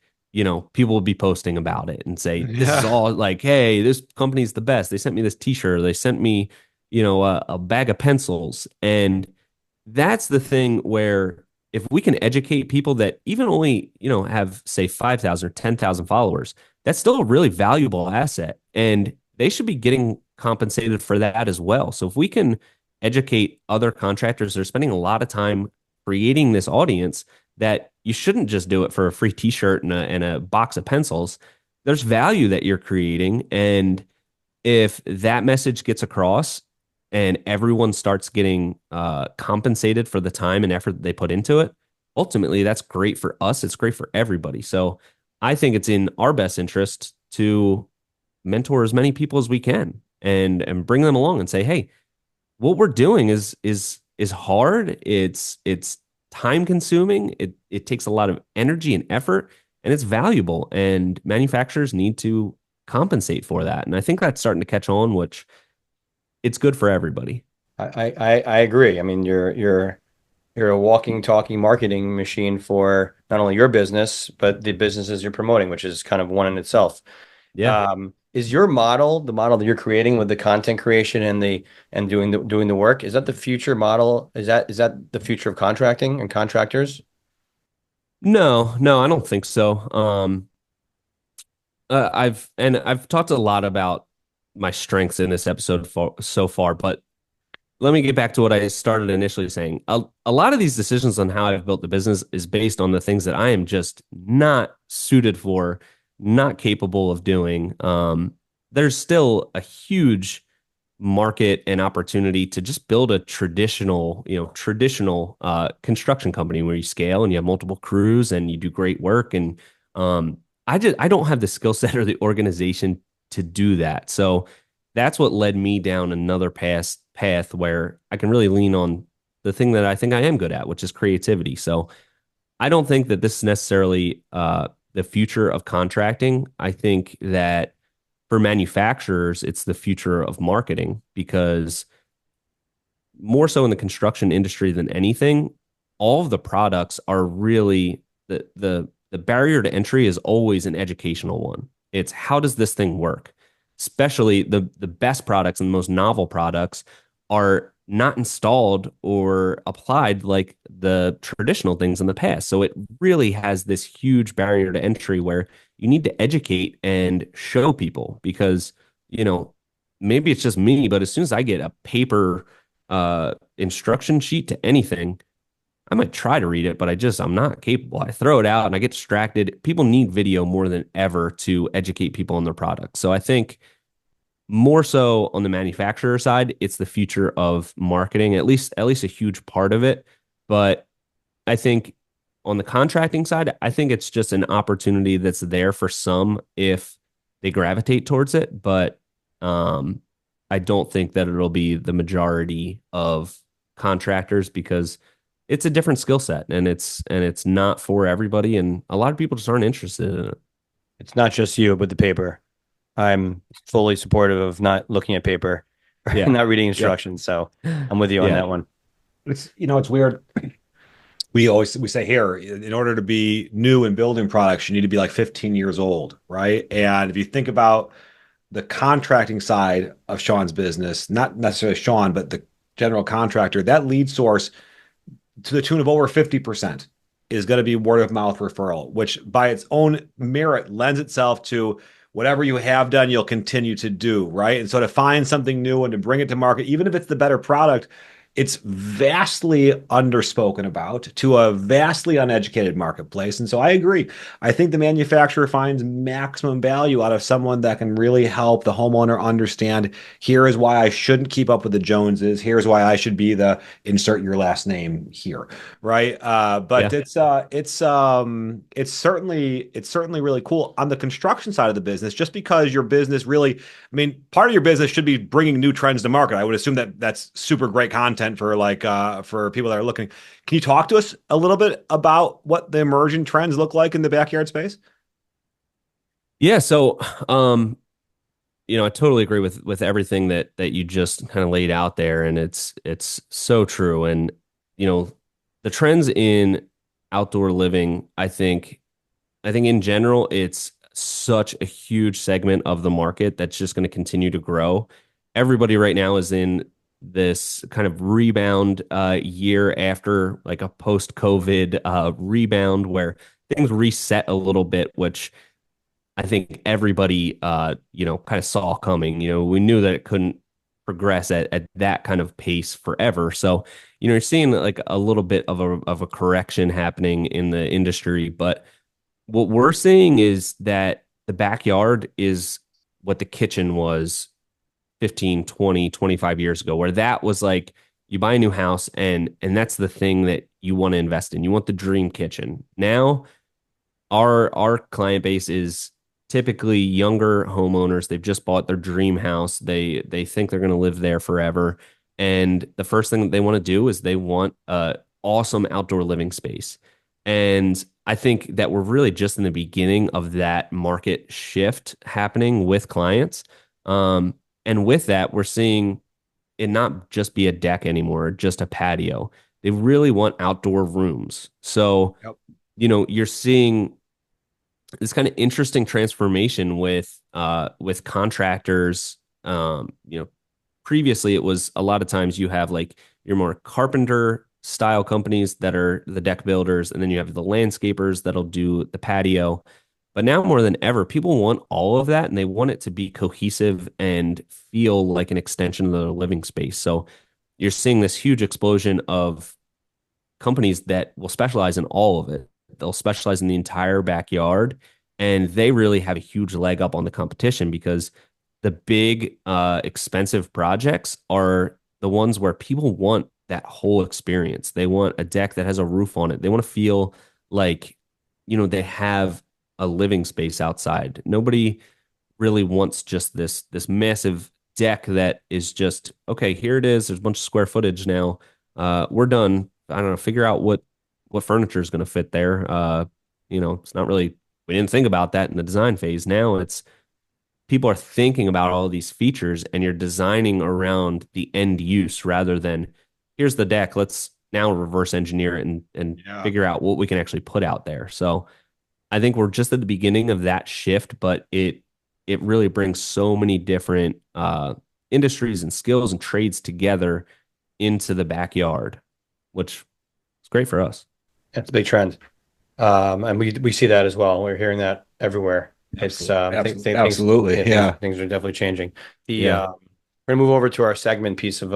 people would be posting about it and say, this is
Yeah.
all like, hey, this company's the best. They sent me this t-shirt. They sent me, a bag of pencils. And that's the thing where if we can educate people that even only, have say 5,000 or 10,000 followers, that's still a really valuable asset. And they should be getting compensated for that as well. So if we can educate other contractors that are spending a lot of time creating this audience, that you shouldn't just do it for a free t-shirt and a box of pencils. There's value that you're creating. And if that message gets across and everyone starts getting compensated for the time and effort that they put into it, ultimately that's great for us. It's great for everybody. So I think it's in our best interest to mentor as many people as we can and bring them along and say, hey, what we're doing is hard. It's time consuming. It takes a lot of energy and effort, and it's valuable. And manufacturers need to compensate for that. And I think that's starting to catch on, which it's good for everybody.
I agree. I mean, you're a walking, talking marketing machine for not only your business, but the businesses you're promoting, which is kind of one in itself.
Yeah.
Is your model, the model that you're creating with the content creation and doing the work, is that the future model? Is that the future of contracting and contractors?
No, no, I don't think so. I've talked a lot about my strengths in this episode so far, but let me get back to what I started initially saying. A lot of these decisions on how I've built the business is based on the things that I am just not suited for, not capable of doing. There's still a huge market and opportunity to just build a traditional construction company where you scale and you have multiple crews and you do great work. And I don't have the skill set or the organization to do that. So that's what led me down another path where I can really lean on the thing that I think I am good at, which is creativity. So I don't think that this is necessarily the future of contracting. I think that for manufacturers, it's the future of marketing because more so in the construction industry than anything, all of the products are really the barrier to entry is always an educational one. It's how does this thing work? Especially the best products and the most novel products are not installed or applied like the traditional things in the past. So it really has this huge barrier to entry where you need to educate and show people because, you know, maybe it's just me, but as soon as I get a paper instruction sheet to anything, I might try to read it, but I'm not capable. I throw it out and I get distracted. People need video more than ever to educate people on their products. So I think more so on the manufacturer side, it's the future of marketing, at least a huge part of it. But I think on the contracting side, I think it's just an opportunity that's there for some if they gravitate towards it. But um, I don't think that it'll be the majority of contractors because it's a different skill set and it's not for everybody. And a lot of people just aren't interested in it.
It's not just you, but the paper. I'm fully supportive of not looking at paper,
Yeah.
not reading
Yep.
instructions. So I'm with you on
Yeah.
that one.
It's weird. We say here, in order to be new in building products, you need to be like 15 years old, right? And if you think about the contracting side of Sean's business, not necessarily Sean, but the general contractor, that lead source to the tune of over 50% is going to be word of mouth referral, which by its own merit lends itself to whatever you have done, you'll continue to do, right? And so to find something new and to bring it to market, even if it's the better product, it's vastly underspoken about to a vastly uneducated marketplace. And so I agree. I think the manufacturer finds maximum value out of someone that can really help the homeowner understand here is why I shouldn't keep up with the Joneses. Here's why I should be the insert your last name here, right? But
Yeah.
it's certainly really cool on the construction side of the business. Just because your business really, I mean, part of your business should be bringing new trends to market. I would assume that that's super great content for for people that are looking. Can you talk to us a little bit about what the emerging trends look like in the backyard space?
Yeah. So, I totally agree with everything that you just kind of laid out there, and it's so true. And you know, the trends in outdoor living, I think in general, it's such a huge segment of the market that's just going to continue to grow. Everybody right now is in this kind of rebound year after like a post-COVID rebound where things reset a little bit, which I think everybody, kind of saw coming. We knew that it couldn't progress at that kind of pace forever. So, you're seeing like a little bit of a correction happening in the industry. But what we're seeing is that the backyard is what the kitchen was 15, 20, 25 years ago, where that was like you buy a new house and that's the thing that you want to invest in. You want the dream kitchen. Now our client base is typically younger homeowners. They've just bought their dream house. They think they're going to live there forever. And the first thing that they want to do is they want a awesome outdoor living space. And I think that we're really just in the beginning of that market shift happening with clients. And with that, we're seeing it not just be a deck anymore, just a patio. They really want outdoor rooms. So,
Yep.
you're seeing this kind of interesting transformation with contractors. Previously it was a lot of times you have like your more carpenter style companies that are the deck builders, and then you have the landscapers that'll do the patio. But now more than ever, people want all of that and they want it to be cohesive and feel like an extension of their living space. So you're seeing this huge explosion of companies that will specialize in all of it. They'll specialize in the entire backyard, and they really have a huge leg up on the competition because the big, expensive projects are the ones where people want that whole experience. They want a deck that has a roof on it. They want to feel like, they have a living space outside. Nobody really wants just this massive deck that is just okay. Here it is. There's a bunch of square footage now. We're done. I don't know. Figure out what furniture is going to fit there. It's not really. We didn't think about that in the design phase. Now it's people are thinking about all these features, and you're designing around the end use rather than here's the deck. Let's now reverse engineer it and
Yeah.
figure out what we can actually put out there. So I think we're just at the beginning of that shift, but it really brings so many different industries and skills and trades together into the backyard, which is great for us.
That's a big trend. And we see that as well. We're hearing that everywhere. It's
Absolutely.
things,
Absolutely.
yeah,
Yeah.
things are definitely changing. The
Yeah.
We're gonna move over to our segment piece of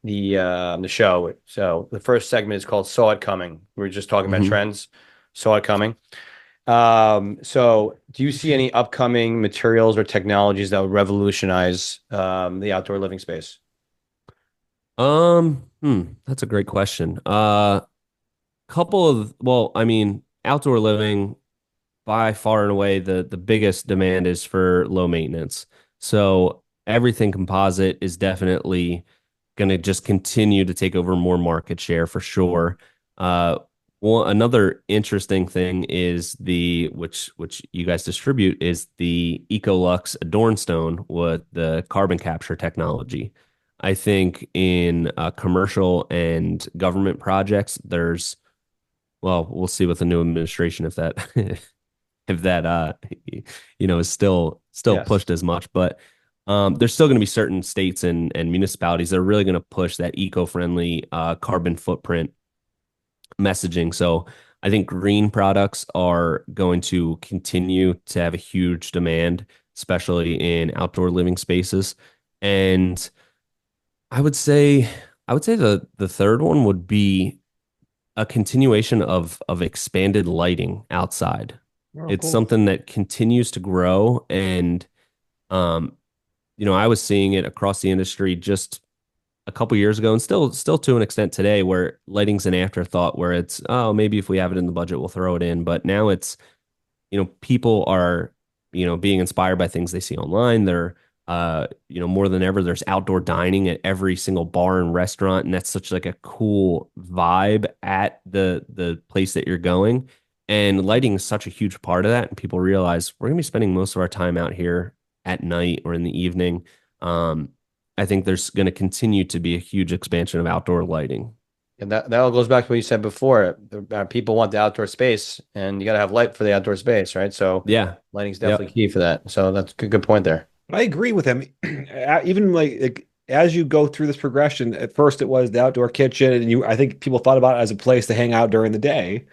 the show. So the first segment is called "Saw It Coming." We were just talking about
Mhm.
trends. Saw it coming. So do you see any upcoming materials or technologies that would revolutionize the outdoor living space?
That's a great question. Couple of, well, I mean, outdoor living by far and away the biggest demand is for low maintenance. So everything composite is definitely going to just continue to take over more market share for sure. Uh, another interesting thing is the which you guys distribute is the Ecolux Adorn Stone with the carbon capture technology. I think in commercial and government projects, there's well, we'll see with the new administration if that if that is still
Yes.
pushed as much, but there's still going to be certain states and municipalities that are really going to push that eco-friendly carbon footprint messaging. So I think green products are going to continue to have a huge demand, especially in outdoor living spaces. And I would say I would say the third one would be a continuation of expanded lighting outside.
Oh,
It's
cool.
something that continues to grow, and um, I was seeing it across the industry just a couple years ago, and still to an extent today, where lighting's an afterthought, where it's oh maybe if we have it in the budget we'll throw it in, but now it's people are, being inspired by things they see online. They're, more than ever, there's outdoor dining at every single bar and restaurant, and that's such like a cool vibe at the place that you're going. And lighting is such a huge part of that. And people realize we're gonna be spending most of our time out here at night or in the evening. Um, I think there's going to continue to be a huge expansion of outdoor lighting.
And that all goes back to what you said before. People want the outdoor space, and you got to have light for the outdoor space, right? So
Yeah.
lighting's definitely
Yep.
key for that. So that's a good point there.
I agree with him. Even like as you go through this progression, at first it was the outdoor kitchen, and I think people thought about it as a place to hang out during the day.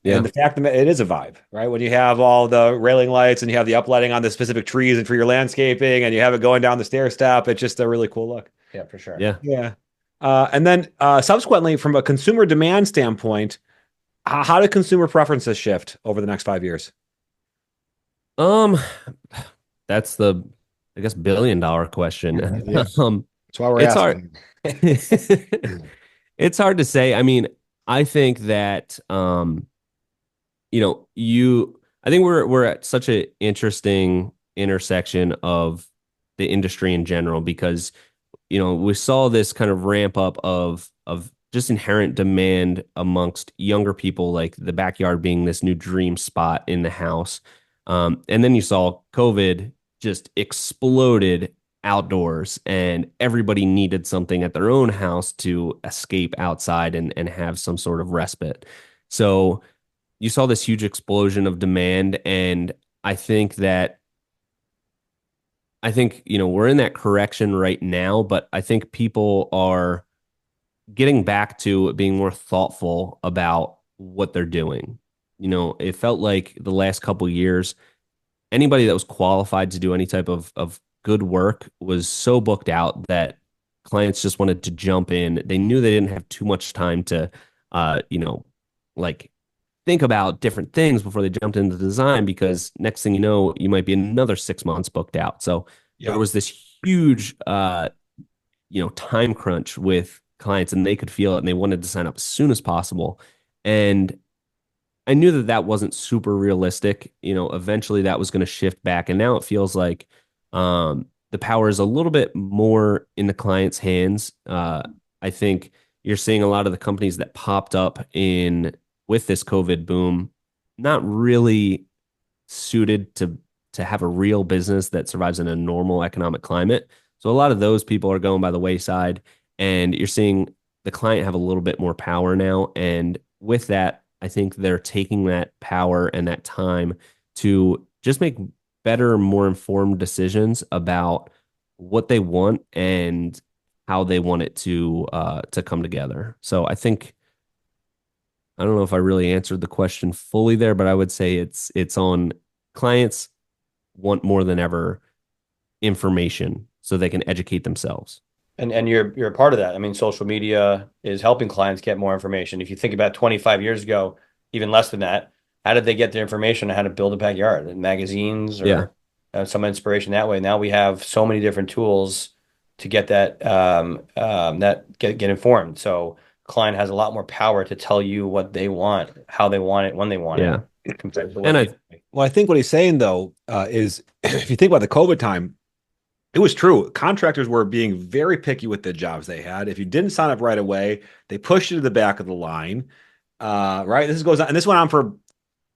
And
Yeah.
the fact that it is a vibe, right? When you have all the railing lights and you have the uplighting on the specific trees and for your landscaping, and you have it going down the stair step, it's just a really cool look.
Yeah, for sure.
Yeah.
Yeah. And then subsequently, from a consumer demand standpoint, how do consumer preferences shift over the next 5 years?
Um, that's the, I guess, billion-dollar question.
Yeah,
Um,
that's why we're
it's hard.
asking.
It's hard to say. I mean, I think that I think we're at such an interesting intersection of the industry in general because we saw this kind of ramp up of just inherent demand amongst younger people, like the backyard being this new dream spot in the house. And then you saw COVID just exploded outdoors, and everybody needed something at their own house to escape outside and have some sort of respite. So you saw this huge explosion of demand, and I think that we're in that correction right now, but I think people are getting back to being more thoughtful about what they're doing. It felt like the last couple of years, anybody that was qualified to do any type of good work was so booked out that clients just wanted to jump in. They knew they didn't have too much time to, like think about different things before they jumped into design because next thing you know, you might be another 6 months booked out. So there
Yep.
was this huge, time crunch with clients and they could feel it and they wanted to sign up as soon as possible. And I knew that that wasn't super realistic. Eventually that was going to shift back. And now it feels like the power is a little bit more in the client's hands. I think you're seeing a lot of the companies that popped up in with this COVID boom, not really suited to have a real business that survives in a normal economic climate. So a lot of those people are going by the wayside, and you're seeing the client have a little bit more power now. And with that, I think they're taking that power and that time to just make better, more informed decisions about what they want and how they want it to come together. So I don't know if I really answered the question fully there, but I would say it's on clients want more than ever information. so they can educate themselves.
And you're a part of that. I mean, social media is helping clients get more information. If you think about 25 years ago, even less than that, how did they get their information on how to build a backyard? In magazines
Yeah.
or some inspiration that way. Now we have so many different tools to get that get informed. So client has a lot more power to tell you what they want, how they want it, when they want
Yeah.
it, compared to
And
what
I,
you.
Well, I think what he's saying though is if you think about the COVID time, it was true. Contractors were being very picky with the jobs they had. If you didn't sign up right away, they pushed you to the back of the line. Right. This goes on, and this went on for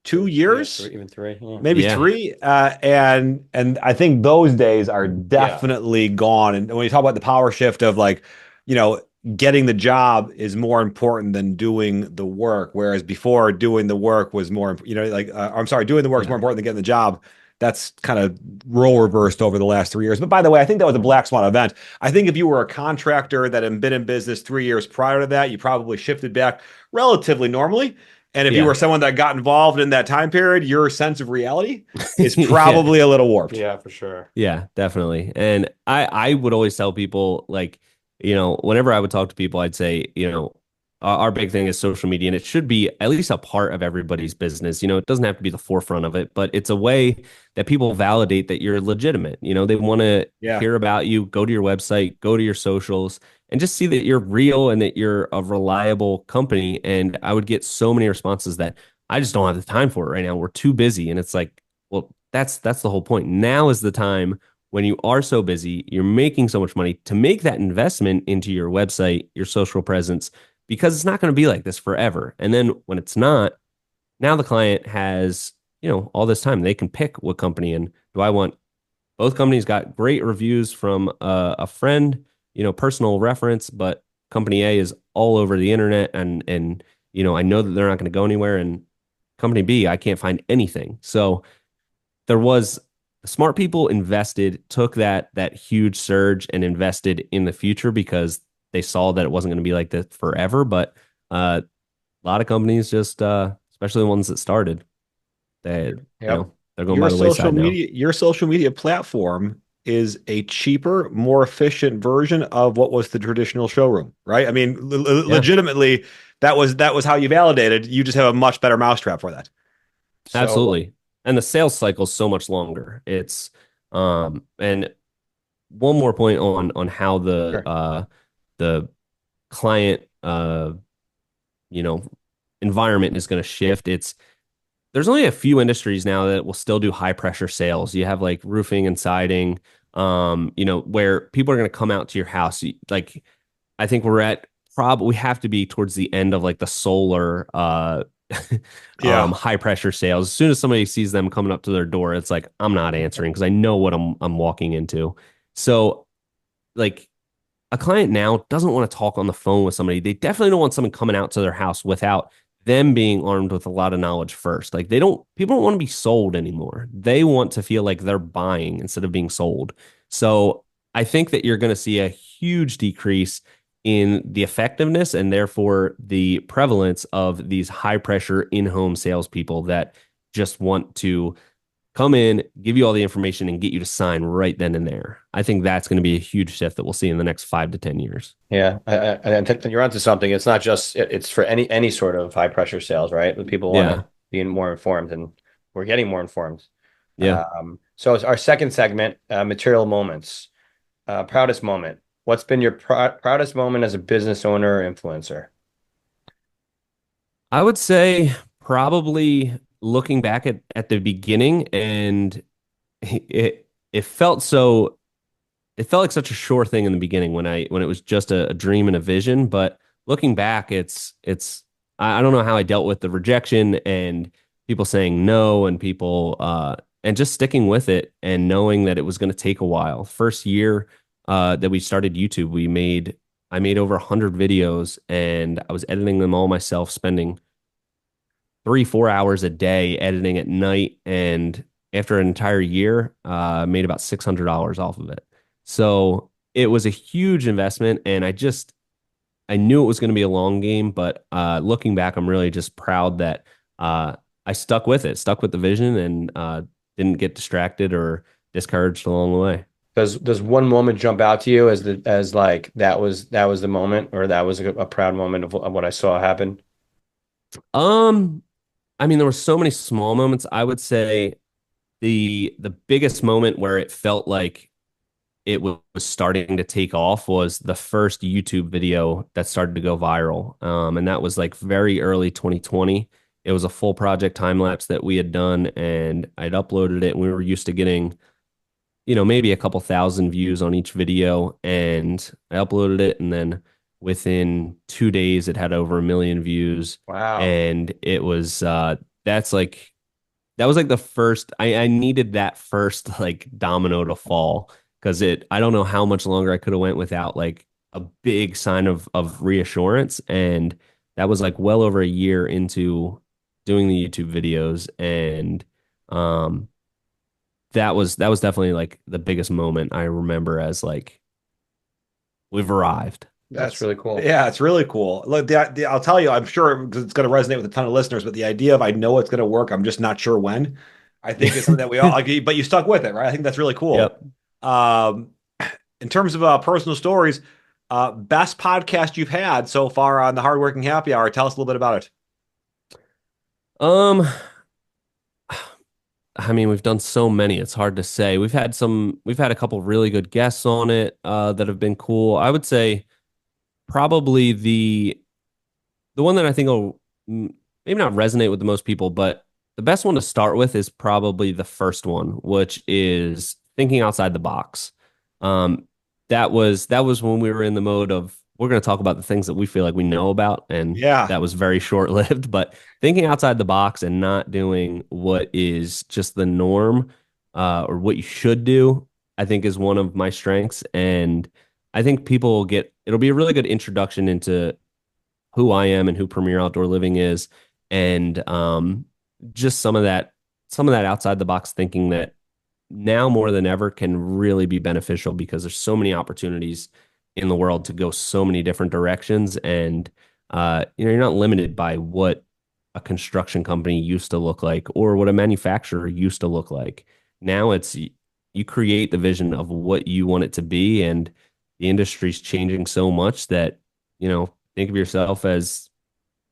2 years,
Even three. Yeah.
maybe
yeah,
three. And I think those days are
Yeah.
definitely gone. And when you talk about the power shift of like, you know, getting the job is more important than doing the work, whereas before doing the work was more, like I'm sorry, doing the work is
yeah,
more important than getting the job. That's kind of role reversed over the last 3 years. But by the way, I think that was a black swan event. I think if you were a contractor that had been in business 3 years prior to that, you probably shifted back relatively normally. And if you
yeah,
were someone that got involved in that time period, your sense of reality is
yeah.
probably a little warped.
Yeah, for sure.
Yeah, definitely. And I would always tell people like, whenever I would talk to people, I'd say, our big thing is social media and it should be at least a part of everybody's business. It doesn't have to be the forefront of it, but it's a way that people validate that you're legitimate. They want to
Yeah.
hear about you, go to your website, go to your socials and just see that you're real and that you're a reliable company. And I would get so many responses that I just don't have the time for it right now. We're too busy. And it's like, well, that's the whole point. Now is the time when you are so busy, you're making so much money to make that investment into your website, your social presence, because it's not going to be like this forever. And then when it's not, now the client has, all this time. They can pick what company and do I want both companies got great reviews from a friend, personal reference, but company A is all over the internet and I know that they're not going to go anywhere and company B, I can't find anything. So there was smart people invested, took that huge surge and invested in the future because they saw that it wasn't going to be like this forever. But a lot of companies just, especially the ones that started, they,
Yep.
they're going by the wayside now.
Your social media platform is a cheaper, more efficient version of what was the traditional showroom, right? I mean,
Yeah,
legitimately, that was how you validated. You just have a much better mousetrap for that.
So
absolutely. And the sales cycle is so much longer. And one more point on how
sure.
the client you know environment is going to shift. There's only a few industries now that will still do high pressure sales. You have like roofing and siding, where people are going to come out to your house. Like I think we have to be towards the end of like the solar
Yeah.
high pressure sales. As soon as somebody sees them coming up to their door, it's like I'm not answering because I know what I'm walking into. So like a client now doesn't want to talk on the phone with somebody. They definitely don't want someone coming out to their house without them being armed with a lot of knowledge first. Like people don't want to be sold anymore. They want to feel like they're buying instead of being sold. So I think that you're going to see a huge decrease in the effectiveness and therefore the prevalence of these high pressure in-home salespeople that just want to come in, give you all the information, and get you to sign right then and there. I think that's going to be a huge shift that we'll see in the next 5 to 10 years.
Yeah, I think you're onto something. It's not just it's for any sort of high pressure sales, right? But people want
Yeah.
to be more informed, and we're getting more informed.
Yeah.
So it's our second segment, material moments. Proudest moment. What's been your proudest moment as a business owner or influencer?
I would say probably looking back at the beginning and it felt so it felt like such a sure thing in the beginning when it was just a dream and a vision. But looking back, I don't know how I dealt with the rejection and people saying no and people and just sticking with it and knowing that it was going to take a while. First year that we started YouTube, I made over 100 videos and I was editing them all myself, spending 3 4 hours a day editing at night, and after an entire year, made about $600 off of it. So it was a huge investment, and I knew it was going to be a long game. But looking back, I'm really just proud that I stuck with it, stuck with the vision, and didn't get distracted or discouraged along the way.
Does one moment jump out to you as like that was the moment, or that was a proud moment of what I saw happen?
Um, I mean, there were so many small moments. I would say the biggest moment where it felt like it was starting to take off was the first YouTube video that started to go viral. And that was like very early 2020. It was a full project time lapse that we had done, and I'd uploaded it, and we were used to getting, maybe a couple thousand views on each video. And I uploaded it, and then within 2 days, it had over 1 million views.
Wow.
And it was, that's like, that was like the first, I needed that first like domino to fall because I don't know how much longer I could have went without like a big sign of reassurance. And that was like well over a year into doing the YouTube videos. And um that was definitely like the biggest moment I remember as like we've arrived.
That's
That's
really cool.
yeah, it's really cool. Look, I'll tell you, I'm sure it's going to resonate with a ton of listeners, but the idea of I know it's going to work, I'm just not sure when. I think it's something that we all like, but you stuck with it, right? I think that's really cool.
Yep.
Um, in terms of personal stories, best podcast you've had so far on the Hardworking Happy Hour. Tell us a little bit about it.
Um, I mean, we've done so many, it's hard to say. We've had a couple really good guests on it that have been cool. I would say probably the one that I think will maybe not resonate with the most people, but the best one to start with is probably the first one, which is thinking outside the box. Um, that was when we were in the mode of we're going to talk about the things that we feel like we know about, and
Yeah.
that was very short lived. But thinking outside the box and not doing what is just the norm, or what you should do, I think is one of my strengths, and I think people will get it'll be a really good introduction into who I am and who Premier Outdoor Living is, and just some of that outside the box thinking that now more than ever can really be beneficial because there's so many opportunities in the world to go so many different directions, and you're not limited by what a construction company used to look like or what a manufacturer used to look like. Now it's you create the vision of what you want it to be, and the industry's changing so much that think of yourself as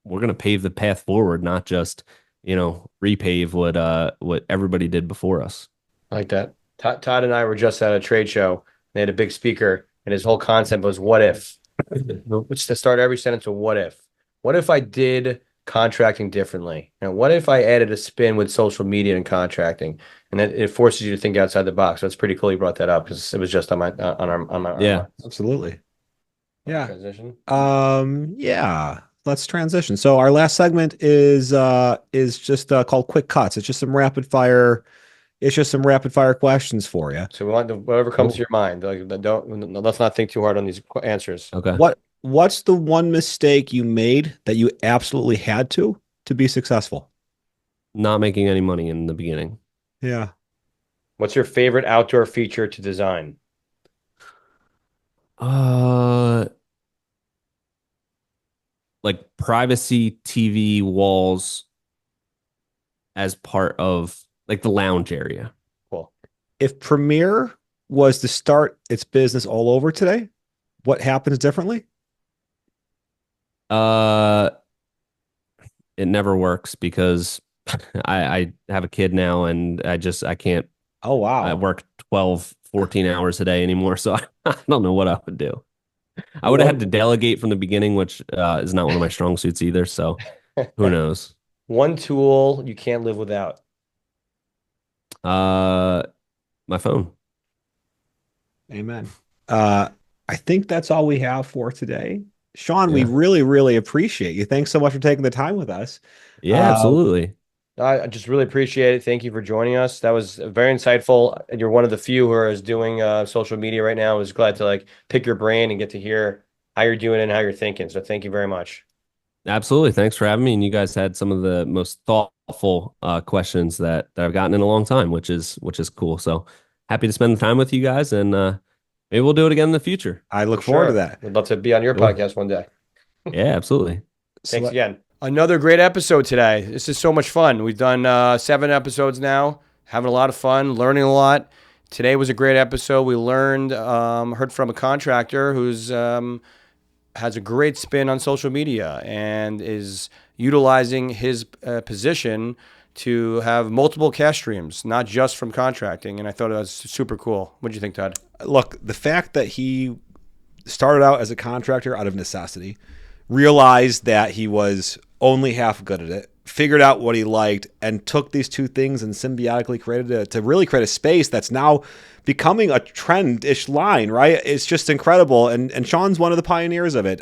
we're going to pave the path forward, not just repave what everybody did before us.
I like that. Todd and I were just at a trade show. They had a big speaker, and his whole concept was what if? Which to start every sentence with what if? What if I did contracting differently? And what if I added a spin with social media and contracting? And then it forces you to think outside the box. So it's pretty cool you brought that up because it was just on my
Yeah.
Absolutely. Yeah.
transition.
Yeah. Let's transition. So our last segment is just called Quick Cuts. It's just some rapid fire questions for you.
So we want whatever comes to
Cool.
your mind. Like, let's not think too hard on these answers.
Okay.
What's the one mistake you made that you absolutely had to be successful?
Not making any money in the beginning.
Yeah.
What's your favorite outdoor feature to design?
Uh, like privacy TV walls as part of like the lounge area.
Cool.
If Premiere was to start its business all over today, what happens differently?
Uh, it never works because I have a kid now, and I can't
Oh
I
wow.
work 12, 14 hours a day anymore, so I don't know what I would do. I would have had to
One
delegate from the beginning, which is not one of my strong suits either, so who knows?
one tool you can't live without.
Uh, my phone.
Amen. Uh, I think that's all we have for today. Sean, we
Yeah.
really, really appreciate you. Thanks so much for taking the time with us.
Yeah,
Uh,
absolutely.
I just really appreciate it. Thank you for joining us. That was very insightful. And you're one of the few who is doing social media right now. I was glad to like pick your brain and get to hear how you're doing and how you're thinking. So thank you very much.
Absolutely. Thanks for having me. And you guys had some of the most thoughtful questions that I've gotten in a long time, which is cool. So happy to spend the time with you guys, and maybe we'll do it again in the future.
I look
For
forward to
sure.
that.
We'd love to be on your
Cool.
podcast one day.
Yeah, absolutely.
Thanks again. Another great episode today. This is so much fun. We've done 7 episodes now, having a lot of fun, learning a lot. Today was a great episode. We learned, heard from a contractor who's has a great spin on social media and is utilizing his position to have multiple cash streams, not just from contracting. And I thought it was super cool. What do you think, Todd?
Look, the fact that he started out as a contractor out of necessity, realized that he was only half good at it, figured out what he liked, and took these two things and symbiotically created it to really create a space that's now becoming a trend-ish line, right? It's just incredible, and Sean's one of the pioneers of it.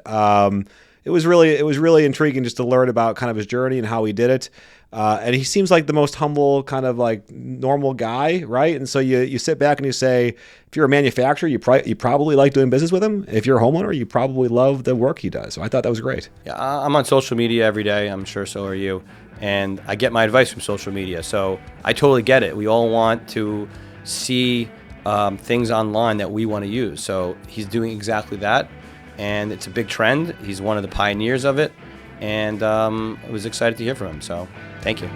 It was really intriguing just to learn about kind of his journey and how he did it. And he seems like the most humble, kind of like normal guy, right? And so you sit back and you say, if you're a manufacturer, you probably like doing business with him. If you're a homeowner, you probably love the work he does. So I thought that was great.
Yeah, I'm on social media every day. I'm sure so are you. And I get my advice from social media. So I totally get it. We all want to see things online that we want to use. So he's doing exactly that. And it's a big trend. He's one of the pioneers of it. And I was excited to hear from him. So thank you.